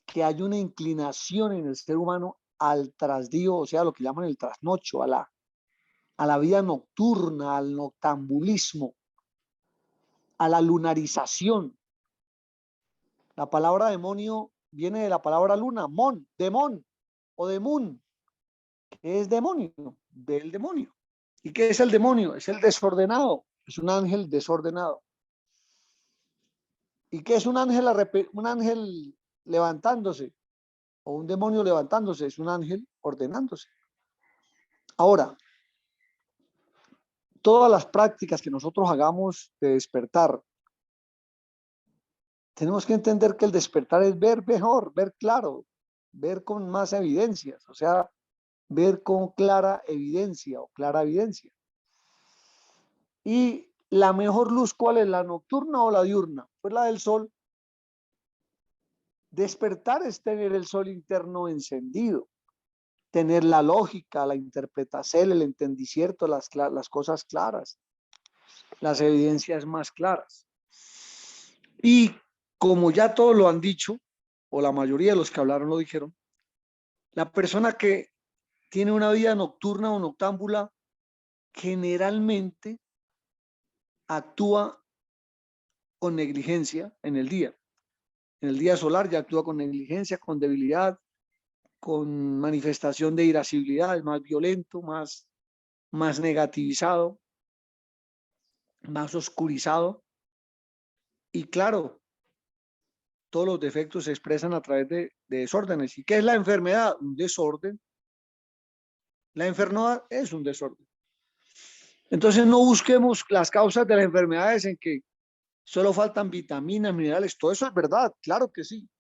que haya una inclinación en el ser humano al trasdío, o sea, lo que llaman el trasnocho, a la vida nocturna, al noctambulismo, a la lunarización. La palabra demonio viene de la palabra luna, mon, demon o demun, que es demonio, del demonio. ¿Y qué es el demonio? Es el desordenado, es un ángel desordenado. ¿Y qué es un ángel? Un ángel levantándose o un demonio levantándose, es un ángel ordenándose. Ahora, todas las prácticas que nosotros hagamos de despertar, tenemos que entender que el despertar es ver mejor, ver claro, ver con más evidencias, o sea, ver con clara evidencia o clara evidencia. Y la mejor luz, ¿cuál es? ¿La nocturna o la diurna? Pues la del sol. Despertar es tener el sol interno encendido, tener la lógica, la interpretación, el entendicierto, las cosas claras, las evidencias más claras. Y como ya todos lo han dicho, o la mayoría de los que hablaron lo dijeron, la persona que tiene una vida nocturna o noctámbula generalmente actúa con negligencia en el día. En el día solar ya actúa con negligencia, con debilidad, con manifestación de irascibilidad, es más violento, más negativizado, más oscurizado. Y claro, todos los defectos se expresan a través de desórdenes. ¿Y qué es la enfermedad? Un desorden. La enfermedad es un desorden. Entonces no busquemos las causas de las enfermedades en que solo faltan vitaminas, minerales. Todo eso es verdad, claro que sí.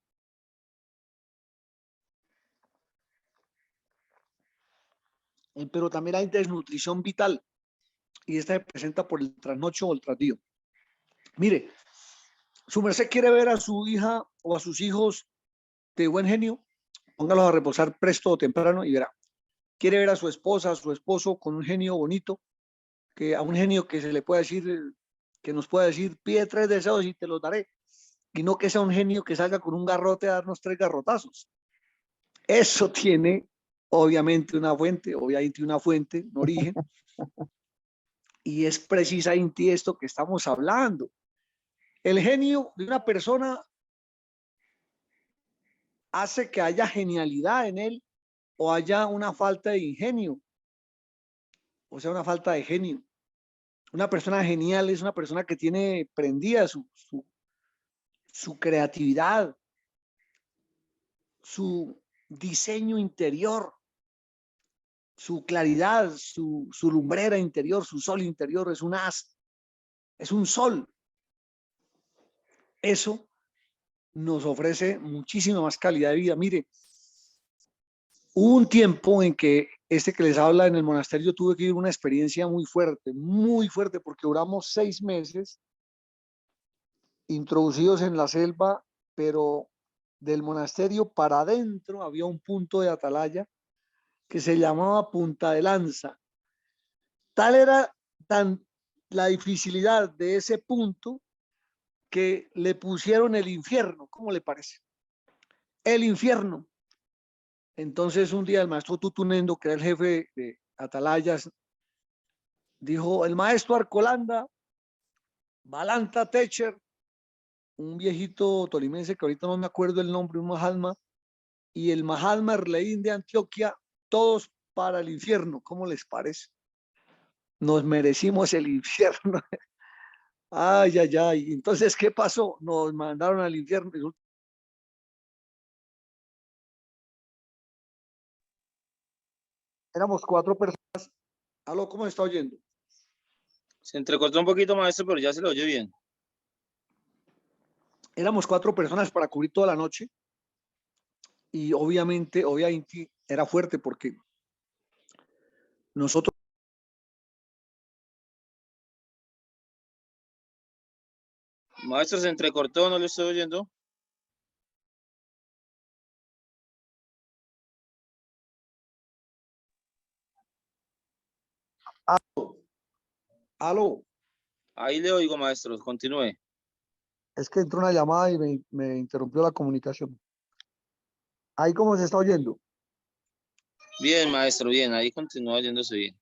Pero también hay desnutrición vital y esta se presenta por el trasnocho o el trasdío. Mire, su merced quiere ver a su hija o a sus hijos de buen genio, póngalos a reposar presto o temprano y verá. Quiere ver a su esposa, a su esposo con un genio bonito, que a un genio que se le pueda decir, que nos pueda decir, pide 3 deseos y te los daré, y no que sea un genio que salga con un garrote a darnos 3 garrotazos. Eso tiene obviamente una fuente, un origen, y es precisamente esto que estamos hablando. El genio de una persona hace que haya genialidad en él o haya una falta de ingenio, o sea, una falta de genio. Una persona genial es una persona que tiene prendida su creatividad, su diseño interior, su claridad, su lumbrera interior, su sol interior, es un haz, es un sol. Eso nos ofrece muchísima más calidad de vida. Mire, hubo un tiempo en que que les habla en el monasterio tuve que vivir una experiencia muy fuerte, porque duramos 6 meses introducidos en la selva, pero del monasterio para adentro había un punto de atalaya que se llamaba Punta de Lanza. Tal era la dificilidad de ese punto que le pusieron el infierno. ¿Cómo le parece? El infierno. Entonces un día el maestro Tutunendo, que era el jefe de atalayas, dijo: el maestro Arcolanda, Balanta Techer, un viejito tolimense que ahorita no me acuerdo el nombre, un Mahatma, y el Mahatma Erleín de Antioquia, todos para el infierno. ¿Cómo les parece? Nos merecimos el infierno. Ay, ay, ay. Entonces, ¿qué pasó? Nos mandaron al infierno. éramos 4 personas. Aló, ¿cómo me está oyendo? Se entrecortó un poquito, maestro, pero ya se lo oye bien. Éramos 4 personas para cubrir toda la noche. Y obviamente era fuerte porque nosotros Maestro, se entrecortó, no lo estoy oyendo. aló, Ahí le oigo, maestro, continúe. es que entró una llamada y me interrumpió la comunicación. Ahí cómo se está oyendo. Bien, maestro, bien, ahí continúa oyéndose bien.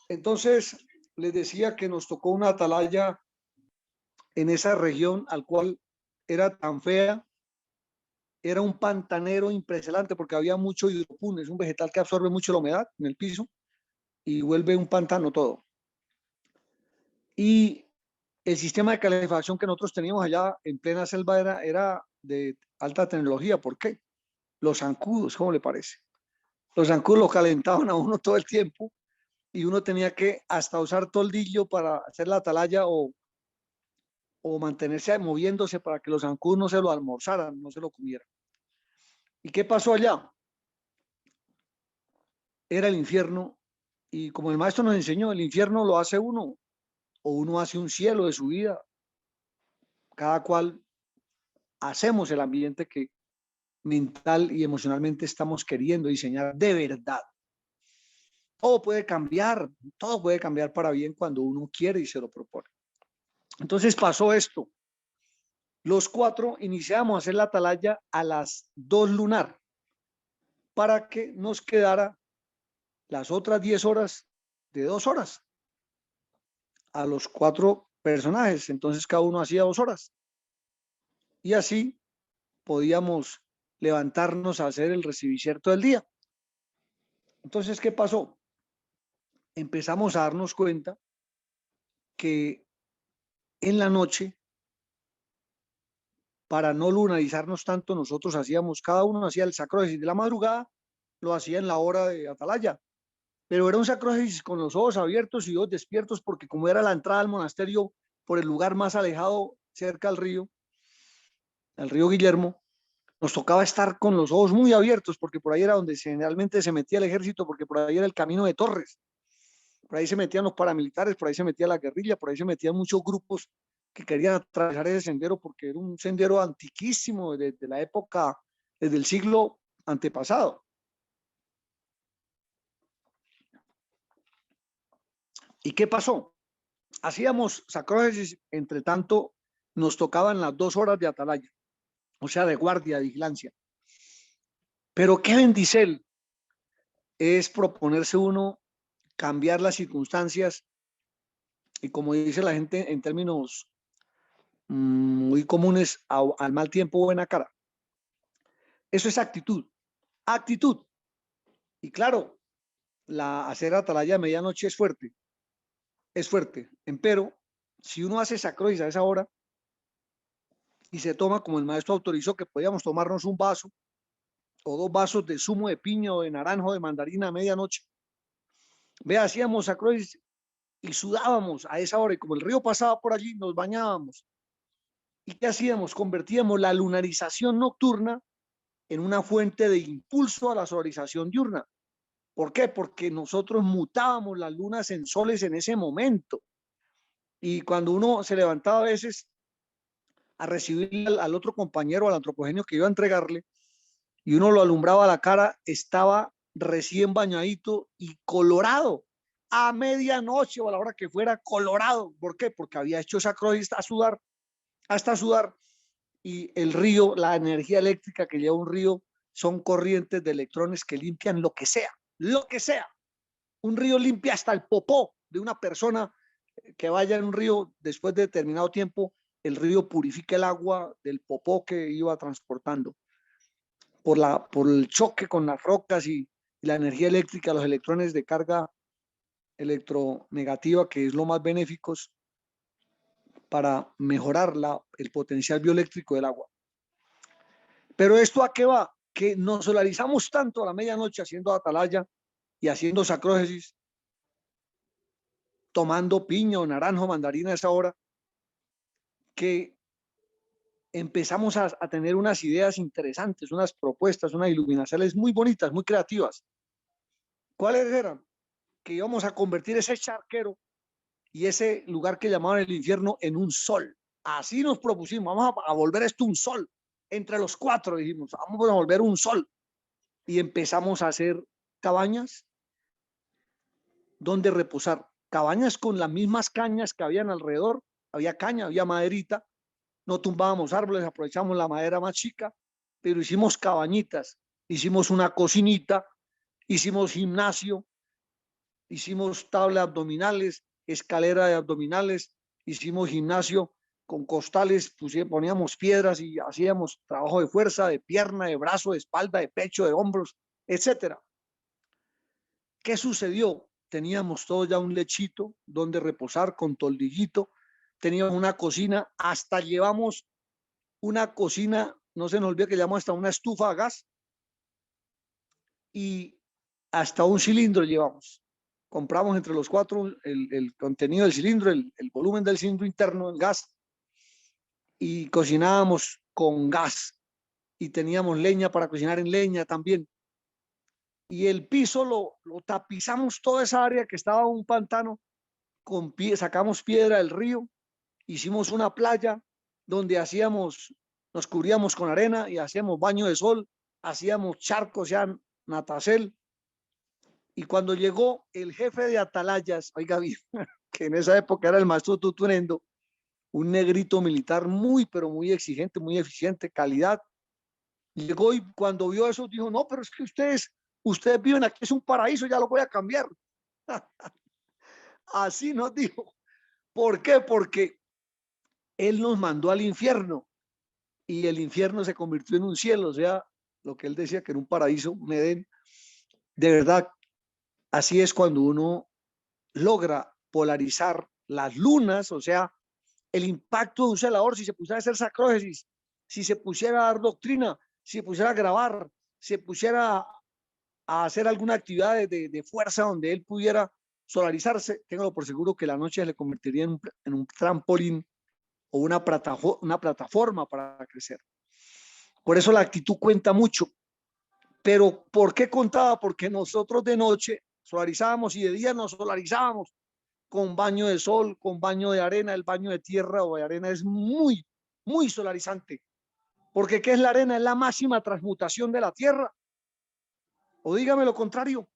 Entonces, les decía que nos tocó una atalaya en esa región al cual era tan fea, era un pantanero impresionante porque había mucho hidropún, es un vegetal que absorbe mucho la humedad en el piso y vuelve un pantano todo. Y el sistema de calefacción que nosotros teníamos allá en plena selva era de alta tecnología. ¿Por qué? Los zancudos, ¿cómo le parece? Los zancudos lo calentaban a uno todo el tiempo y uno tenía que hasta usar toldillo para hacer la atalaya o mantenerse moviéndose para que los zancudos no se lo almorzaran, no se lo comieran. ¿Y qué pasó allá? Era el infierno y como el maestro nos enseñó, el infierno lo hace uno o uno hace un cielo de su vida. Cada cual hacemos el ambiente que mental y emocionalmente estamos queriendo diseñar de verdad. Todo puede cambiar para bien cuando uno quiere y se lo propone. Entonces pasó esto. Los 4 iniciamos a hacer la atalaya a las 2 lunar para que nos quedara las otras 10 horas de 2 horas a los 4 personajes. Entonces cada uno hacía 2 horas. Y así podíamos levantarnos a hacer el recibicierto del día. Entonces, ¿qué pasó? Empezamos a darnos cuenta que en la noche, para no lunarizarnos tanto, nosotros cada uno hacía el sacrógesis de la madrugada, lo hacía en la hora de atalaya, pero era un sacrógesis con los ojos abiertos y ojos despiertos, porque como era la entrada al monasterio por el lugar más alejado, cerca al río Guillermo, nos tocaba estar con los ojos muy abiertos, porque por ahí era donde generalmente se metía el ejército, porque por ahí era el camino de Torres. Por ahí se metían los paramilitares, por ahí se metía la guerrilla, por ahí se metían muchos grupos que querían atravesar ese sendero porque era un sendero antiquísimo desde la época, desde el siglo antepasado. ¿Y qué pasó? Hacíamos sacrógesis, entre tanto nos tocaban las 2 horas de atalaya, o sea, de guardia, de vigilancia. Pero qué bendicel es proponerse uno cambiar las circunstancias y, como dice la gente en términos muy comunes, al mal tiempo buena cara. Eso es actitud. Y claro, hacer atalaya de medianoche es fuerte, empero si uno hace sacrógesis a esa hora y se toma, como el maestro autorizó, que podíamos tomarnos un vaso o 2 vasos de zumo de piña o de naranjo, de mandarina a medianoche, hacíamos sacrógesis y sudábamos a esa hora, y como el río pasaba por allí, nos bañábamos. ¿Y qué hacíamos? Convertíamos la lunarización nocturna en una fuente de impulso a la solarización diurna. ¿Por qué? Porque nosotros mutábamos las lunas en soles en ese momento. Y cuando uno se levantaba a veces a recibir al otro compañero, al antropogenio que iba a entregarle, y uno lo alumbraba a la cara, estaba recién bañadito y colorado. A medianoche o a la hora que fuera, colorado. ¿Por qué? Porque había hecho sacrógesis hasta sudar. Y el río, la energía eléctrica que lleva un río, son corrientes de electrones que limpian lo que sea. Un río limpia hasta el popó de una persona que vaya en un río después de determinado tiempo. El río purifica el agua del popó que iba transportando por el choque con las rocas y la energía eléctrica, los electrones de carga electronegativa, que es lo más benéficos para mejorar el potencial bioeléctrico del agua. Pero esto, ¿a qué va? Que nos solarizamos tanto a la medianoche haciendo atalaya y haciendo sacrógesis, tomando piña o naranjo, mandarina a esa hora, que empezamos a tener unas ideas interesantes, unas propuestas, unas iluminaciones muy bonitas, muy creativas. ¿Cuáles eran? Que íbamos a convertir ese charquero y ese lugar que llamaban el infierno en un sol. Así nos propusimos, vamos a volver esto un sol. Entre los cuatro dijimos, vamos a volver un sol. Y empezamos a hacer cabañas donde reposar. Cabañas con las mismas cañas que habían alrededor. Había caña, había maderita. No tumbábamos árboles, aprovechamos la madera más chica, pero hicimos cabañitas. Hicimos una cocinita, hicimos gimnasio, hicimos tablas abdominales, escalera de abdominales, hicimos gimnasio con costales, poníamos piedras y hacíamos trabajo de fuerza, de pierna, de brazo, de espalda, de pecho, de hombros, etcétera. ¿Qué sucedió? Teníamos todo ya un lechito donde reposar con toldillito, teníamos una cocina, hasta llevamos una cocina, no se nos olvide que llevamos hasta una estufa a gas y hasta un cilindro llevamos. Compramos entre los cuatro el contenido del cilindro, el volumen del cilindro interno, el gas, y cocinábamos con gas y teníamos leña para cocinar en leña también. Y el piso lo tapizamos toda esa área que estaba un pantano, sacamos piedra del río, hicimos una playa donde nos cubríamos con arena y hacíamos baño de sol, hacíamos charcos, ya natacel. Y cuando llegó el jefe de atalayas, oiga bien, que en esa época era el maestro Tutunendo, un negrito militar muy, pero muy exigente, muy eficiente, calidad, llegó y cuando vio eso dijo, no, pero es que ustedes viven aquí, es un paraíso, ya lo voy a cambiar. Así nos dijo. ¿Por qué? Porque él nos mandó al infierno y el infierno se convirtió en un cielo, o sea, lo que él decía que era un paraíso, un Edén. De verdad, así es cuando uno logra polarizar las lunas, o sea, el impacto de un celador, si se pusiera a hacer sacrógesis, si se pusiera a dar doctrina, si se pusiera a grabar, si se pusiera a hacer alguna actividad de fuerza donde él pudiera solarizarse, téngalo por seguro que la noche le convertiría en un trampolín o una plataforma para crecer. Por eso la actitud cuenta mucho. Pero ¿por qué contaba? Porque nosotros de noche solarizábamos y de día nos solarizábamos con baño de sol, con baño de arena. El baño de tierra o de arena es muy, muy solarizante. Porque ¿qué es la arena? Es la máxima transmutación de la tierra. O dígame lo contrario.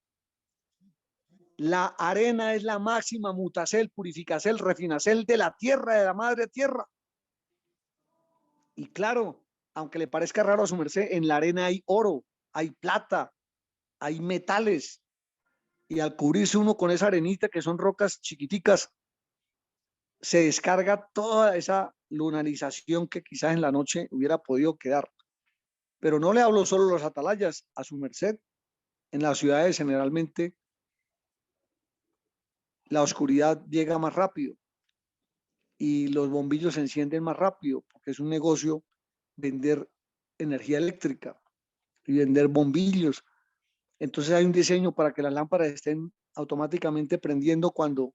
La arena es la máxima mutacel, purificacel, refinacel de la tierra, de la madre tierra. Y claro, aunque le parezca raro a su merced, en la arena hay oro, hay plata, hay metales. Y al cubrirse uno con esa arenita, que son rocas chiquiticas, se descarga toda esa lunarización que quizás en la noche hubiera podido quedar. Pero no le hablo solo a los atalayas, a su merced. En las ciudades generalmente la oscuridad llega más rápido y los bombillos se encienden más rápido, porque es un negocio vender energía eléctrica y vender bombillos. Entonces hay un diseño para que las lámparas estén automáticamente prendiendo cuando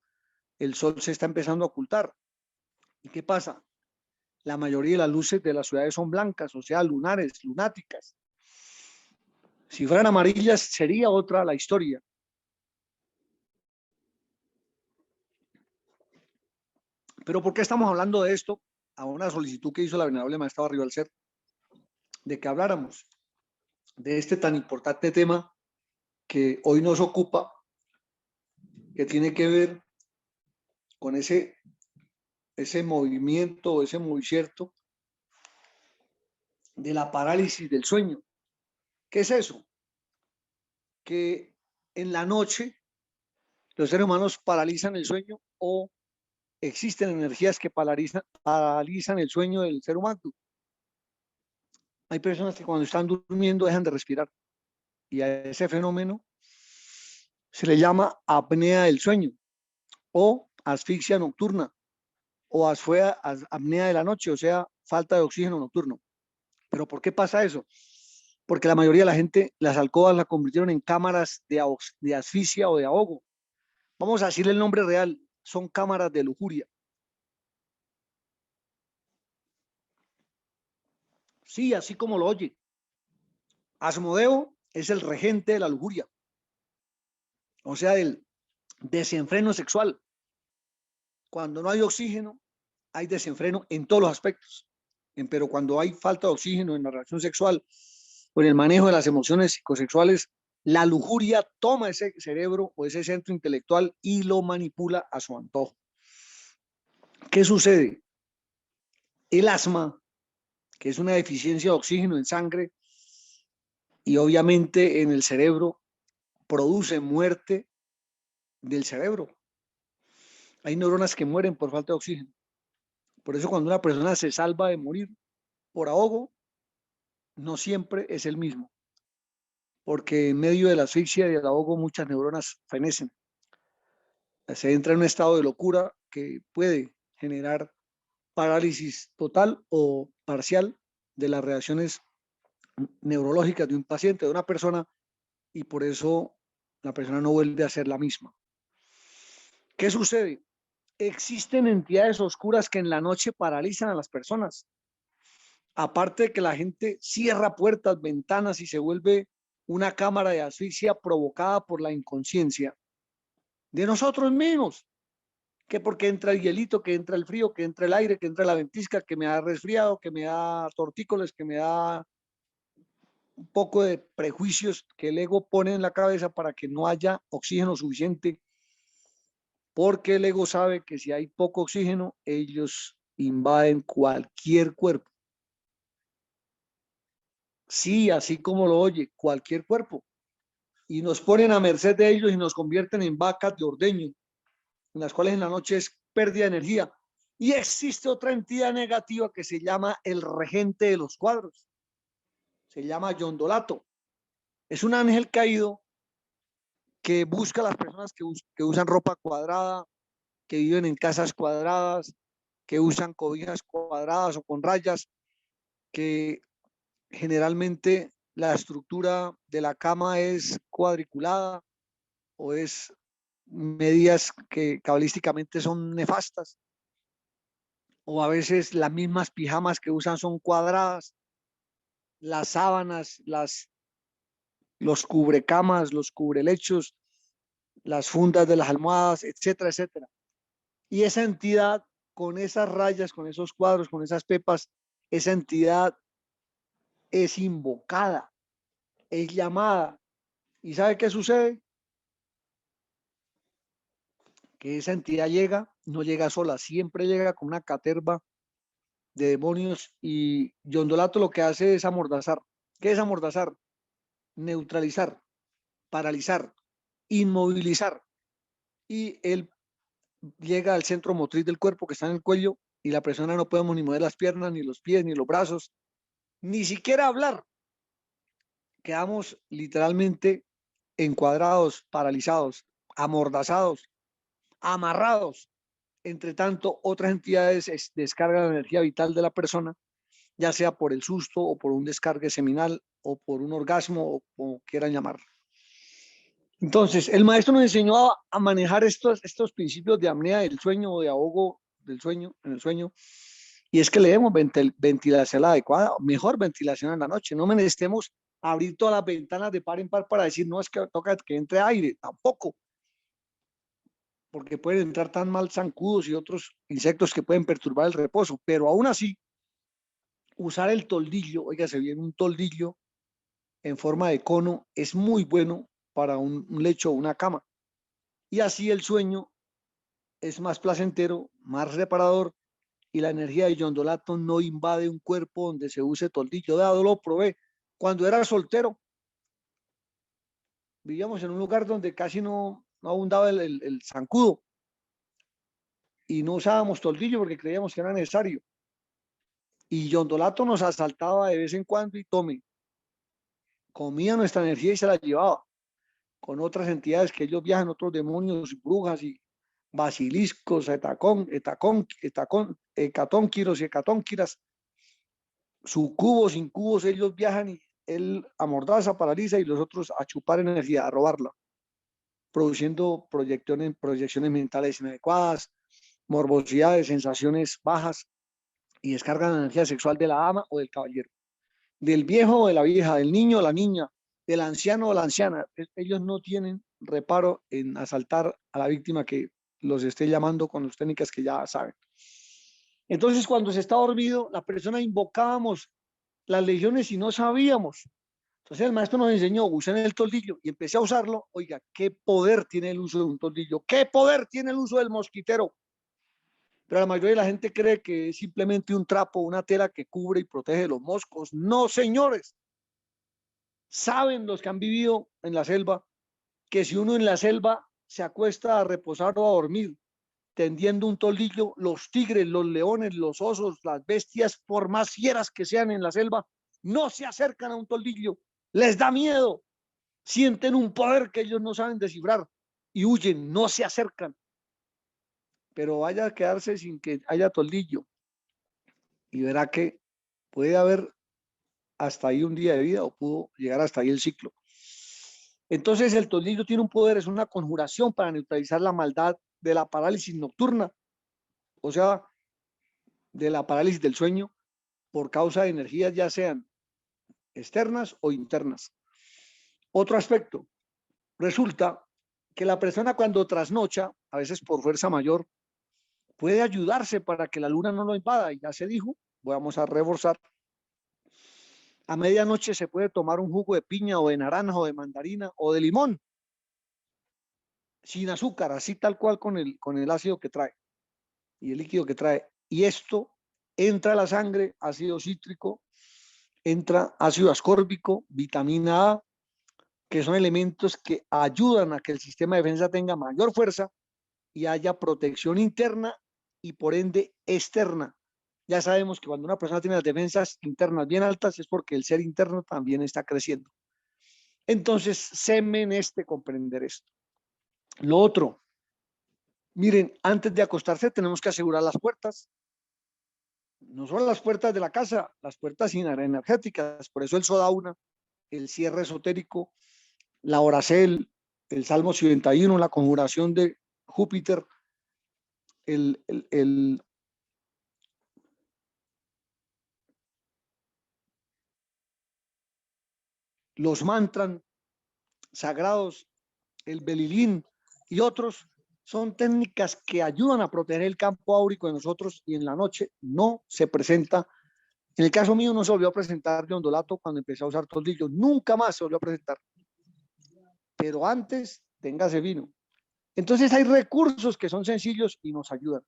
el sol se está empezando a ocultar. ¿Y qué pasa? La mayoría de las luces de las ciudades son blancas, o sea, lunares, lunáticas. Si fueran amarillas, sería otra la historia. Pero ¿por qué estamos hablando de esto? A una solicitud que hizo la venerable maestra Barrio Alcer, de que habláramos de este tan importante tema que hoy nos ocupa, que tiene que ver con ese movimiento, ese movimiento de la parálisis del sueño. ¿Qué es eso? Que en la noche los seres humanos paralizan el sueño o existen energías que paralizan el sueño del ser humano. Hay personas que cuando están durmiendo dejan de respirar y a ese fenómeno se le llama apnea del sueño o asfixia nocturna o apnea de la noche, o sea, falta de oxígeno nocturno. ¿Pero por qué pasa eso? porque la mayoría de la gente las alcobas la convirtieron en cámaras de asfixia o de ahogo. Vamos a decirle el nombre real, son cámaras de lujuria. Sí, así como lo oye. Asmodeo es el regente de la lujuria, o sea, del desenfreno sexual. Cuando no hay oxígeno, hay desenfreno en todos los aspectos. Pero cuando hay falta de oxígeno en la relación sexual o en el manejo de las emociones psicosexuales, la lujuria toma ese cerebro o ese centro intelectual y lo manipula a su antojo. ¿Qué sucede? El asma, que es una deficiencia de oxígeno en sangre y obviamente en el cerebro, produce muerte del cerebro. Hay neuronas que mueren por falta de oxígeno. Por eso cuando una persona se salva de morir por ahogo, no siempre es el mismo, porque en medio de la asfixia y del ahogo muchas neuronas fenecen. Se entra en un estado de locura que puede generar parálisis total o parcial de las reacciones neurológicas de un paciente, de una persona, y por eso la persona no vuelve a ser la misma. ¿Qué sucede? Existen entidades oscuras que en la noche paralizan a las personas. Aparte de que la gente cierra puertas, ventanas y se vuelve una cámara de asfixia provocada por la inconsciencia de nosotros mismos, que porque entra el hielito, que entra el frío, que entra el aire, que entra la ventisca, que me da resfriado, que me da tortícolis, que me da un poco de prejuicios que el ego pone en la cabeza para que no haya oxígeno suficiente, porque el ego sabe que si hay poco oxígeno, ellos invaden cualquier cuerpo. Sí, así como lo oye, cualquier cuerpo. Y nos ponen a merced de ellos y nos convierten en vacas de ordeño, en las cuales en la noche es pérdida de energía. Y existe otra entidad negativa que se llama el regente de los cuadros. Se llama Yondolato. Es un ángel caído que busca a las personas que usan ropa cuadrada, que viven en casas cuadradas, que usan cobijas cuadradas o con rayas, que generalmente la estructura de la cama es cuadriculada o es medidas que cabalísticamente son nefastas, o a veces las mismas pijamas que usan son cuadradas, las sábanas, los cubrecamas, los cubrelechos, las fundas de las almohadas, etcétera, etcétera. Y esa entidad con esas rayas, con esos cuadros, con esas pepas, esa entidad es invocada, es llamada. ¿Y sabe qué sucede? Que esa entidad llega, no llega sola, siempre llega con una caterva de demonios y Yondolato lo que hace es amordazar. ¿Qué es amordazar? Neutralizar, paralizar, inmovilizar. Y él llega al centro motriz del cuerpo que está en el cuello y la persona no podemos ni mover las piernas, ni los pies, ni los brazos, ni siquiera hablar. Quedamos literalmente encuadrados, paralizados, amordazados, amarrados. Entre tanto, otras entidades descargan la energía vital de la persona, ya sea por el susto o por un descargue seminal o por un orgasmo o como quieran llamarlo. Entonces, el maestro nos enseñó a manejar estos principios de apnea del sueño o de ahogo del sueño, en el sueño, y es que le demos ventilación adecuada, mejor ventilación en la noche. No necesitemos abrir todas las ventanas de par en par para decir, no, es que toca que entre aire, tampoco, porque pueden entrar tan mal zancudos y otros insectos que pueden perturbar el reposo, pero aún así, usar el toldillo, oígase bien, un toldillo en forma de cono es muy bueno para un lecho o una cama. Y así el sueño es más placentero, más reparador y la energía de Yondolato no invade un cuerpo donde se use toldillo. Dado lo probé. Cuando era soltero, vivíamos en un lugar donde casi no abundaba el zancudo y no usábamos toldillo porque creíamos que era necesario. Y Yondolato nos asaltaba de vez en cuando y tome. Comía nuestra energía y se la llevaba con otras entidades que ellos viajan, otros demonios, brujas y basiliscos, hecatónquiros y hecatónquiras, sucubos, incubos, ellos viajan y él amordaza, paraliza y los otros a chupar energía, a robarla, produciendo proyecciones mentales inadecuadas, morbosidades, sensaciones bajas y descargan la energía sexual de la ama o del caballero, del viejo o de la vieja, del niño o la niña, del anciano o la anciana. Ellos no tienen reparo en asaltar a la víctima que los esté llamando con las técnicas que ya saben. Entonces, cuando se está dormido, la persona invocábamos las legiones y no sabíamos. Entonces el maestro nos enseñó, usen el toldillo y empecé a usarlo. Oiga, qué poder tiene el uso de un toldillo, qué poder tiene el uso del mosquitero. Pero la mayoría de la gente cree que es simplemente un trapo, una tela que cubre y protege los moscos. No, señores. Saben los que han vivido en la selva que si uno en la selva se acuesta a reposar o a dormir tendiendo un toldillo, los tigres, los leones, los osos, las bestias, por más fieras que sean en la selva, no se acercan a un toldillo. Les da miedo, sienten un poder que ellos no saben descifrar y huyen, no se acercan. Pero vaya a quedarse sin que haya toldillo y verá que puede haber hasta ahí un día de vida o pudo llegar hasta ahí el ciclo. Entonces el toldillo tiene un poder, es una conjuración para neutralizar la maldad de la parálisis nocturna, o sea, de la parálisis del sueño por causa de energías ya sean externas o internas. Otro aspecto, resulta que la persona cuando trasnocha, a veces por fuerza mayor, puede ayudarse para que la luna no lo invada. Y ya se dijo, vamos a reforzar, a medianoche se puede tomar un jugo de piña o de naranja o de mandarina o de limón, sin azúcar, así tal cual con el ácido que trae y el líquido que trae. Y esto entra a la sangre, ácido cítrico, entra ácido ascórbico, vitamina A, que son elementos que ayudan a que el sistema de defensa tenga mayor fuerza y haya protección interna y por ende externa. Ya sabemos que cuando una persona tiene las defensas internas bien altas es porque el ser interno también está creciendo. Entonces, se menester comprender esto. Lo otro, miren, antes de acostarse tenemos que asegurar las puertas. No solo las puertas de la casa, las puertas energéticas. Por eso el Sodauna, el cierre esotérico, la Oracel, el Salmo 51, la conjuración de Júpiter, los mantras sagrados, el belilín y otros, son técnicas que ayudan a proteger el campo áurico de nosotros y en la noche no se presenta. En el caso mío no se volvió a presentar de ondulato cuando empecé a usar toldillos, nunca más se volvió a presentar. Pero antes, téngase vino. Entonces hay recursos que son sencillos y nos ayudan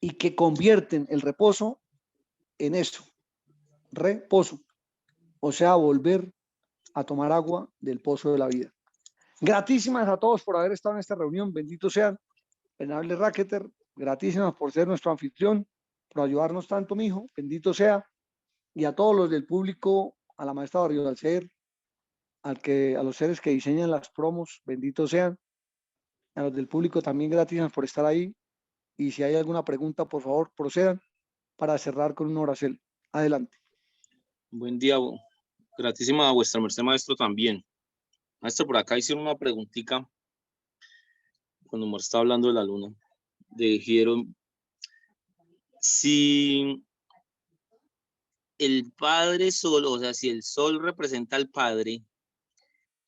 y que convierten el reposo en eso, reposo, o sea, volver a tomar agua del pozo de la vida. Gratísimas a todos por haber estado en esta reunión, benditos sean. Venerable Raqueter, gratísimas por ser nuestro anfitrión, por ayudarnos tanto, mijo, bendito sea. Y a todos los del público, a la maestra Barrio Alcer, a los seres que diseñan las promos, benditos sean. A los del público también gratísimas por estar ahí. Y si hay alguna pregunta, por favor, procedan para cerrar con una oración. Adelante. Buen día, gratísima a vuestra merced, maestro, también. Maestro, por acá hicieron una preguntita cuando me está hablando de la luna. Dijeron, si el padre sol, o sea, si el sol representa al padre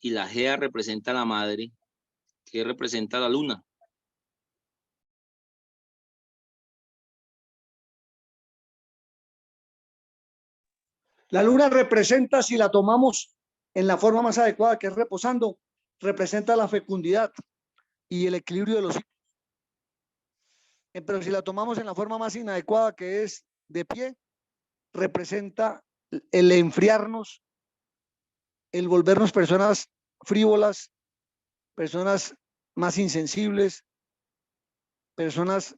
y la Gea representa a la madre, ¿qué representa la luna? La luna representa, si la tomamos en la forma más adecuada, que es reposando, representa la fecundidad y el equilibrio de los ciclos. Pero si la tomamos en la forma más inadecuada, que es de pie, representa el enfriarnos, el volvernos personas frívolas, personas más insensibles, personas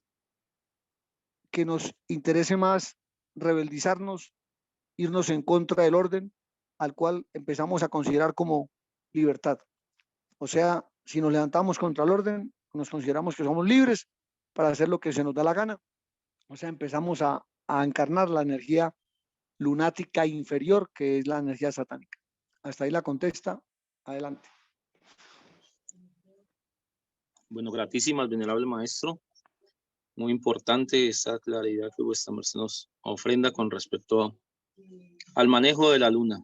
que nos interese más rebeldizarnos, irnos en contra del orden al cual empezamos a considerar como libertad. O sea, si nos levantamos contra el orden, nos consideramos que somos libres para hacer lo que se nos da la gana. O sea, empezamos a encarnar la energía lunática inferior, que es la energía satánica. Hasta ahí la contesta. Adelante. Bueno, gratísimas, venerable maestro. Muy importante esa claridad que vuestra merced nos ofrenda con respecto al manejo de la luna.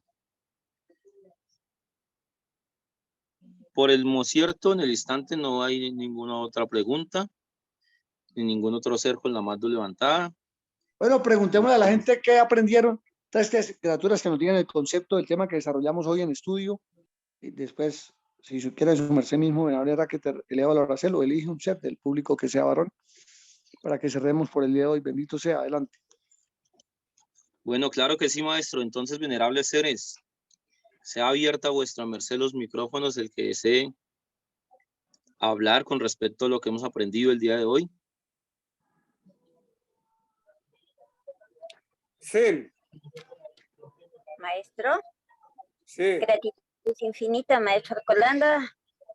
Por el cierto, en el instante no hay ninguna otra pregunta, ni ningún otro ser con la mano levantada. Bueno, preguntémosle a la gente qué aprendieron. Estas criaturas que nos digan el concepto del tema que desarrollamos hoy en estudio. Y después, si quiere su merced mismo, ahora que te eleva la oración, lo elige un ser del público que sea varón, para que cerremos por el día de hoy. Bendito sea. Adelante. Bueno, claro que sí, maestro. Entonces, venerables seres, sea abierta vuestra merced los micrófonos, el que desee hablar con respecto a lo que hemos aprendido el día de hoy. Sí, Maestro, sí. gratitud infinita, maestro Colanda.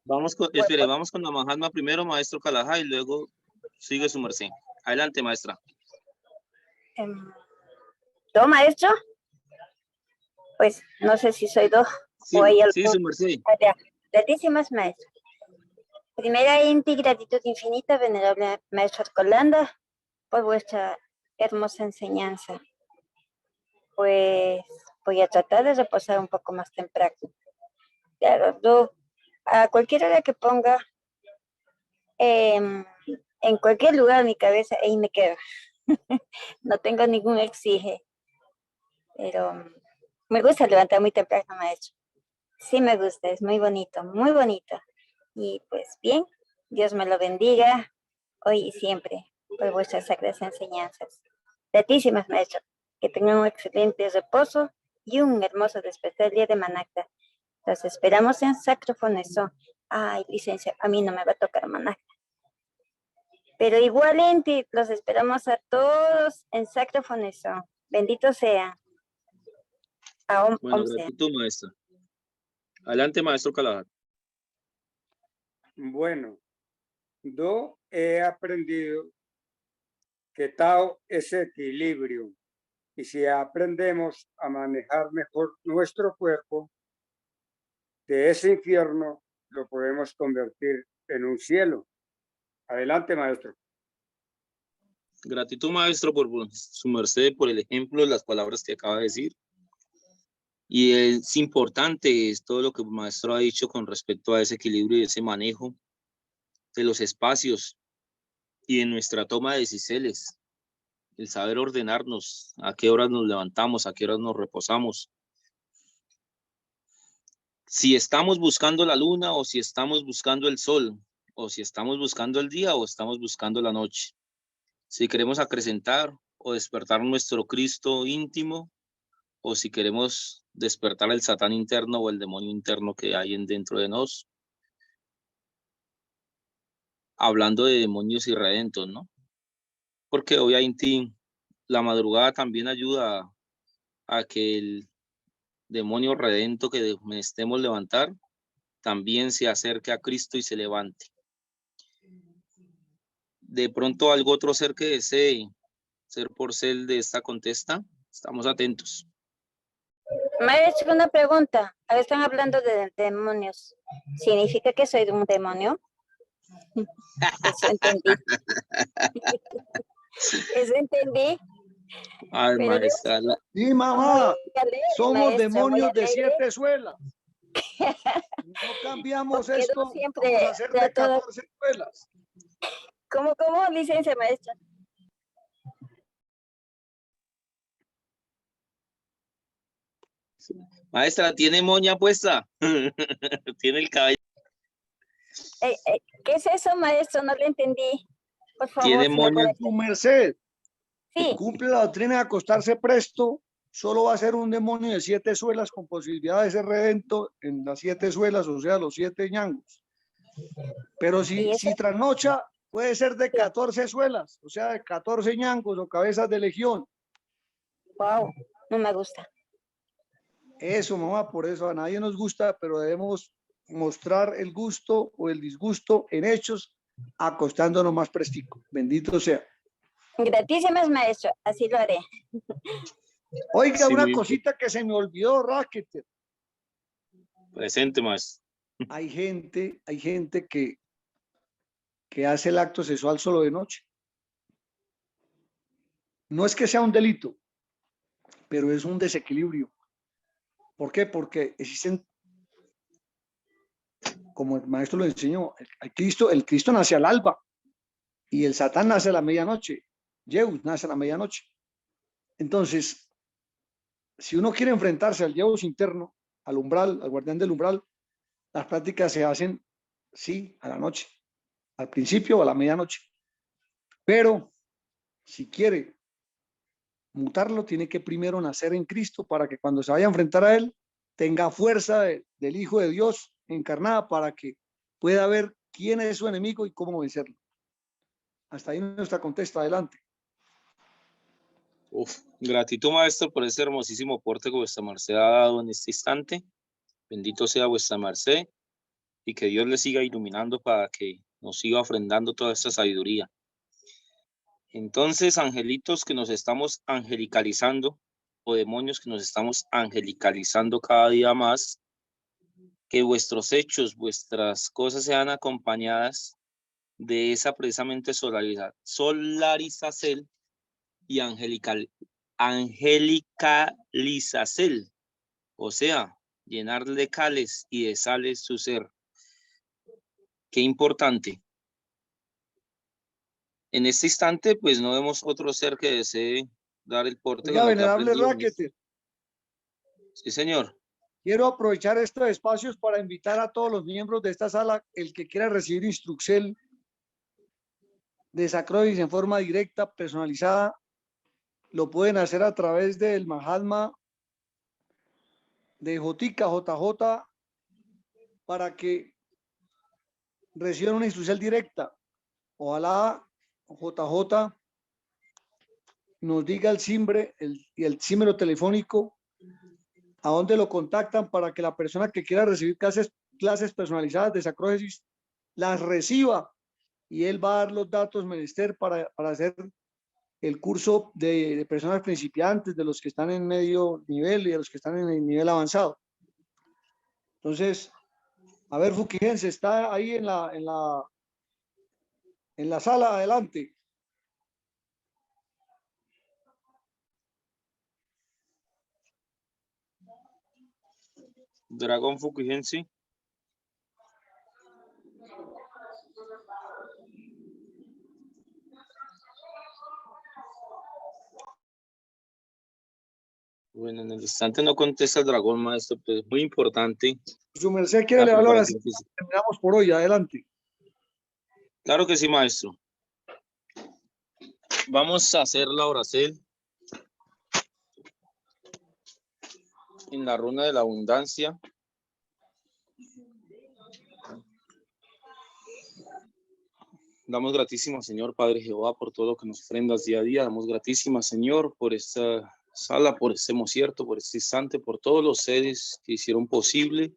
Vamos con, espere, vamos con la Mahatma primero, maestro Kalahá, y luego sigue su merced. Adelante, maestra. ¿Do, maestro? Pues no sé si soy do Sí, o hay algo. sí, su merced. Gratísimas, maestro. Primeramente, gratitud infinita, venerable maestro Colanda, por vuestra hermosa enseñanza. Pues voy a tratar de reposar un poco más temprano. Claro, yo a cualquier hora que ponga, en cualquier lugar de mi cabeza, ahí me quedo. No tengo ningún exige, pero me gusta levantar muy temprano, maestro. Sí me gusta, es muy bonito, muy bonito. Y pues bien, Dios me lo bendiga hoy y siempre por vuestras sagradas enseñanzas. Gratísimas, maestro. Que tengan un excelente reposo y un hermoso despertar el día de Manacta. Los esperamos en Sacrofoneso. Ay, licencia, a mí no me va a tocar Manacta. Pero igualmente los esperamos a todos en Sacrofoneso. Bendito sea. Bueno, gratitud, maestra. Adelante, maestro Kalahá. Bueno, yo he aprendido que Tao es equilibrio. Y si aprendemos a manejar mejor nuestro cuerpo, de ese infierno lo podemos convertir en un cielo. Adelante, maestro. Gratitud, maestro, por su merced, por el ejemplo de las palabras que acaba de decir. Y es importante es todo lo que el maestro ha dicho con respecto a ese equilibrio y ese manejo de los espacios y de nuestra toma de decisiones. El saber ordenarnos, a qué horas nos levantamos, a qué horas nos reposamos. Si estamos buscando la luna o si estamos buscando el sol, o si estamos buscando el día o estamos buscando la noche. Si queremos acrecentar o despertar nuestro Cristo íntimo, o si queremos despertar el Satán interno o el demonio interno que hay dentro de nosotros. Hablando de demonios irredentos, ¿no? Porque obviamente la madrugada también ayuda a que el demonio redento que necesitemos levantar también se acerque a Cristo y se levante. De pronto algo otro ser que desee ser por ser de esta contesta, estamos atentos. Maestro, una pregunta. Ahora están hablando de demonios. ¿Significa que soy un demonio? Eso entendí. Eso entendí. Ay, Pero maestra. Sí, mamá. alegre, Somos maestro, demonios muy de alegre. 7 suelas. No cambiamos Porque esto. no siempre Vamos a hacer de da todo- 14 suelas. ¿Cómo, licencia, maestra? Maestra, ¿tiene moña puesta? Tiene el cabello. ¿Qué es eso, maestro? No lo entendí. Por favor, Tiene si me moña. puede- Tu merced, Sí, cumple la doctrina de acostarse presto, solo va a ser un demonio de 7 suelas con posibilidad de ser redento en las 7 suelas, o sea, los 7 ñangos. Pero ¿Y si, eso? si trasnocha, puede ser de 14 suelas, o sea, de 14 ñangos o cabezas de legión. wow, no me gusta. Eso, mamá, por eso a nadie nos gusta, pero debemos mostrar el gusto o el disgusto en hechos, acostándonos más prestico. Bendito sea. Gratísimas, maestro. Así lo haré. Oiga, Sí, una muy bien. cosita que se me olvidó, Raquel. Presente, maestro. Hay gente que hace el acto sexual solo de noche. No es que sea un delito, pero es un desequilibrio. ¿Por qué? Porque existen, como el maestro lo enseñó, el Cristo nace al alba y el Satán nace a la medianoche. Zeus nace a la medianoche. Entonces, si uno quiere enfrentarse al Zeus interno, al umbral, al guardián del umbral, las prácticas se hacen, sí, a la noche, al principio o a la medianoche. Pero si quiere mutarlo, tiene que primero nacer en Cristo para que cuando se vaya a enfrentar a él, tenga fuerza del Hijo de Dios encarnada para que pueda ver quién es su enemigo y cómo vencerlo. Hasta ahí nuestra contesta. Adelante. Gratitud, maestro, por ese hermosísimo aporte que vuestra merced ha dado en este instante. Bendito sea vuestra merced y que Dios le siga iluminando para que nos siga ofrendando toda esta sabiduría. Entonces, angelitos que nos estamos angelicalizando o demonios que nos estamos angelicalizando cada día más, que vuestros hechos, vuestras cosas sean acompañadas de esa precisamente solarizacel y angelicalizacel, o sea, llenar de cales y de sales su ser. Qué importante. En este instante, pues no vemos otro ser que desee dar el porte Oiga, con lo que ha venerable aprendido. Raquel, Sí, señor. quiero aprovechar estos espacios para invitar a todos los miembros de esta sala, el que quiera recibir instrucción de Sacrodis en forma directa, personalizada, lo pueden hacer a través del Mahatma de Jotica, JJ, para que reciban una instrucción directa. Ojalá JJ nos diga el simbre y el símbolo telefónico a dónde lo contactan para que la persona que quiera recibir clases personalizadas de sacrógesis las reciba y él va a dar los datos menester para hacer el curso de personas principiantes, de los que están en medio nivel y de los que están en el nivel avanzado. Entonces, a ver, Fuquigense, está ahí en la sala, adelante. Dragón Fukugensi. Bueno, en el instante no contesta el dragón, maestro, pero es muy importante. Su merced quiere La le hablar así. preparación física. Terminamos por hoy, adelante. Claro que sí, maestro. Vamos a hacer la oracel en la runa de la abundancia. Damos gratísimas, Señor Padre Jehová, por todo lo que nos ofrendas día a día. Damos gratísimas, Señor, por esta sala, por este mosierto, por este instante, por todos los seres que hicieron posible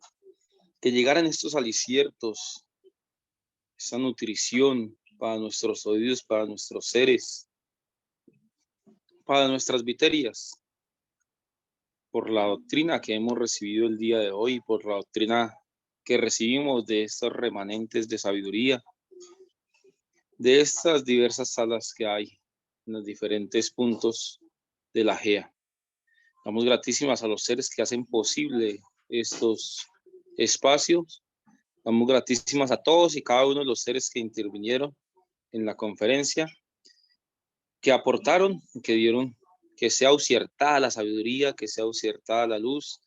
que llegaran estos aliciertos, esta nutrición para nuestros oídos, para nuestros seres, para nuestras viterias, por la doctrina que hemos recibido el día de hoy, por la doctrina que recibimos de estos remanentes de sabiduría, de estas diversas salas que hay en los diferentes puntos de la GEA. Damos gratísimas a los seres que hacen posible estos espacios. Damos gratísimas a todos y cada uno de los seres que intervinieron en la conferencia, que aportaron, que dieron, que sea aucertada la sabiduría, que sea aucertada la luz,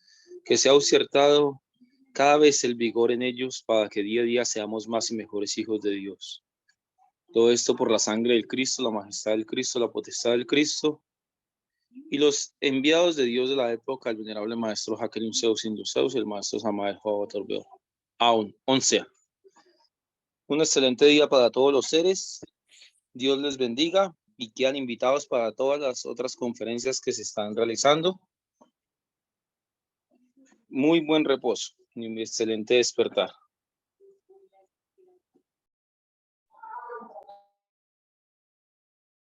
que sea aucertado cada vez el vigor en ellos para que día a día seamos más y mejores hijos de Dios. Todo esto por la sangre del Cristo, la majestad del Cristo, la potestad del Cristo y los enviados de Dios de la época, el venerable maestro Jacqueline Zeus Induceus y el maestro Samael Jovatorbeor. Aún, 11. Un excelente día para todos los seres. Dios les bendiga y quedan invitados para todas las otras conferencias que se están realizando. Muy buen reposo y un excelente despertar.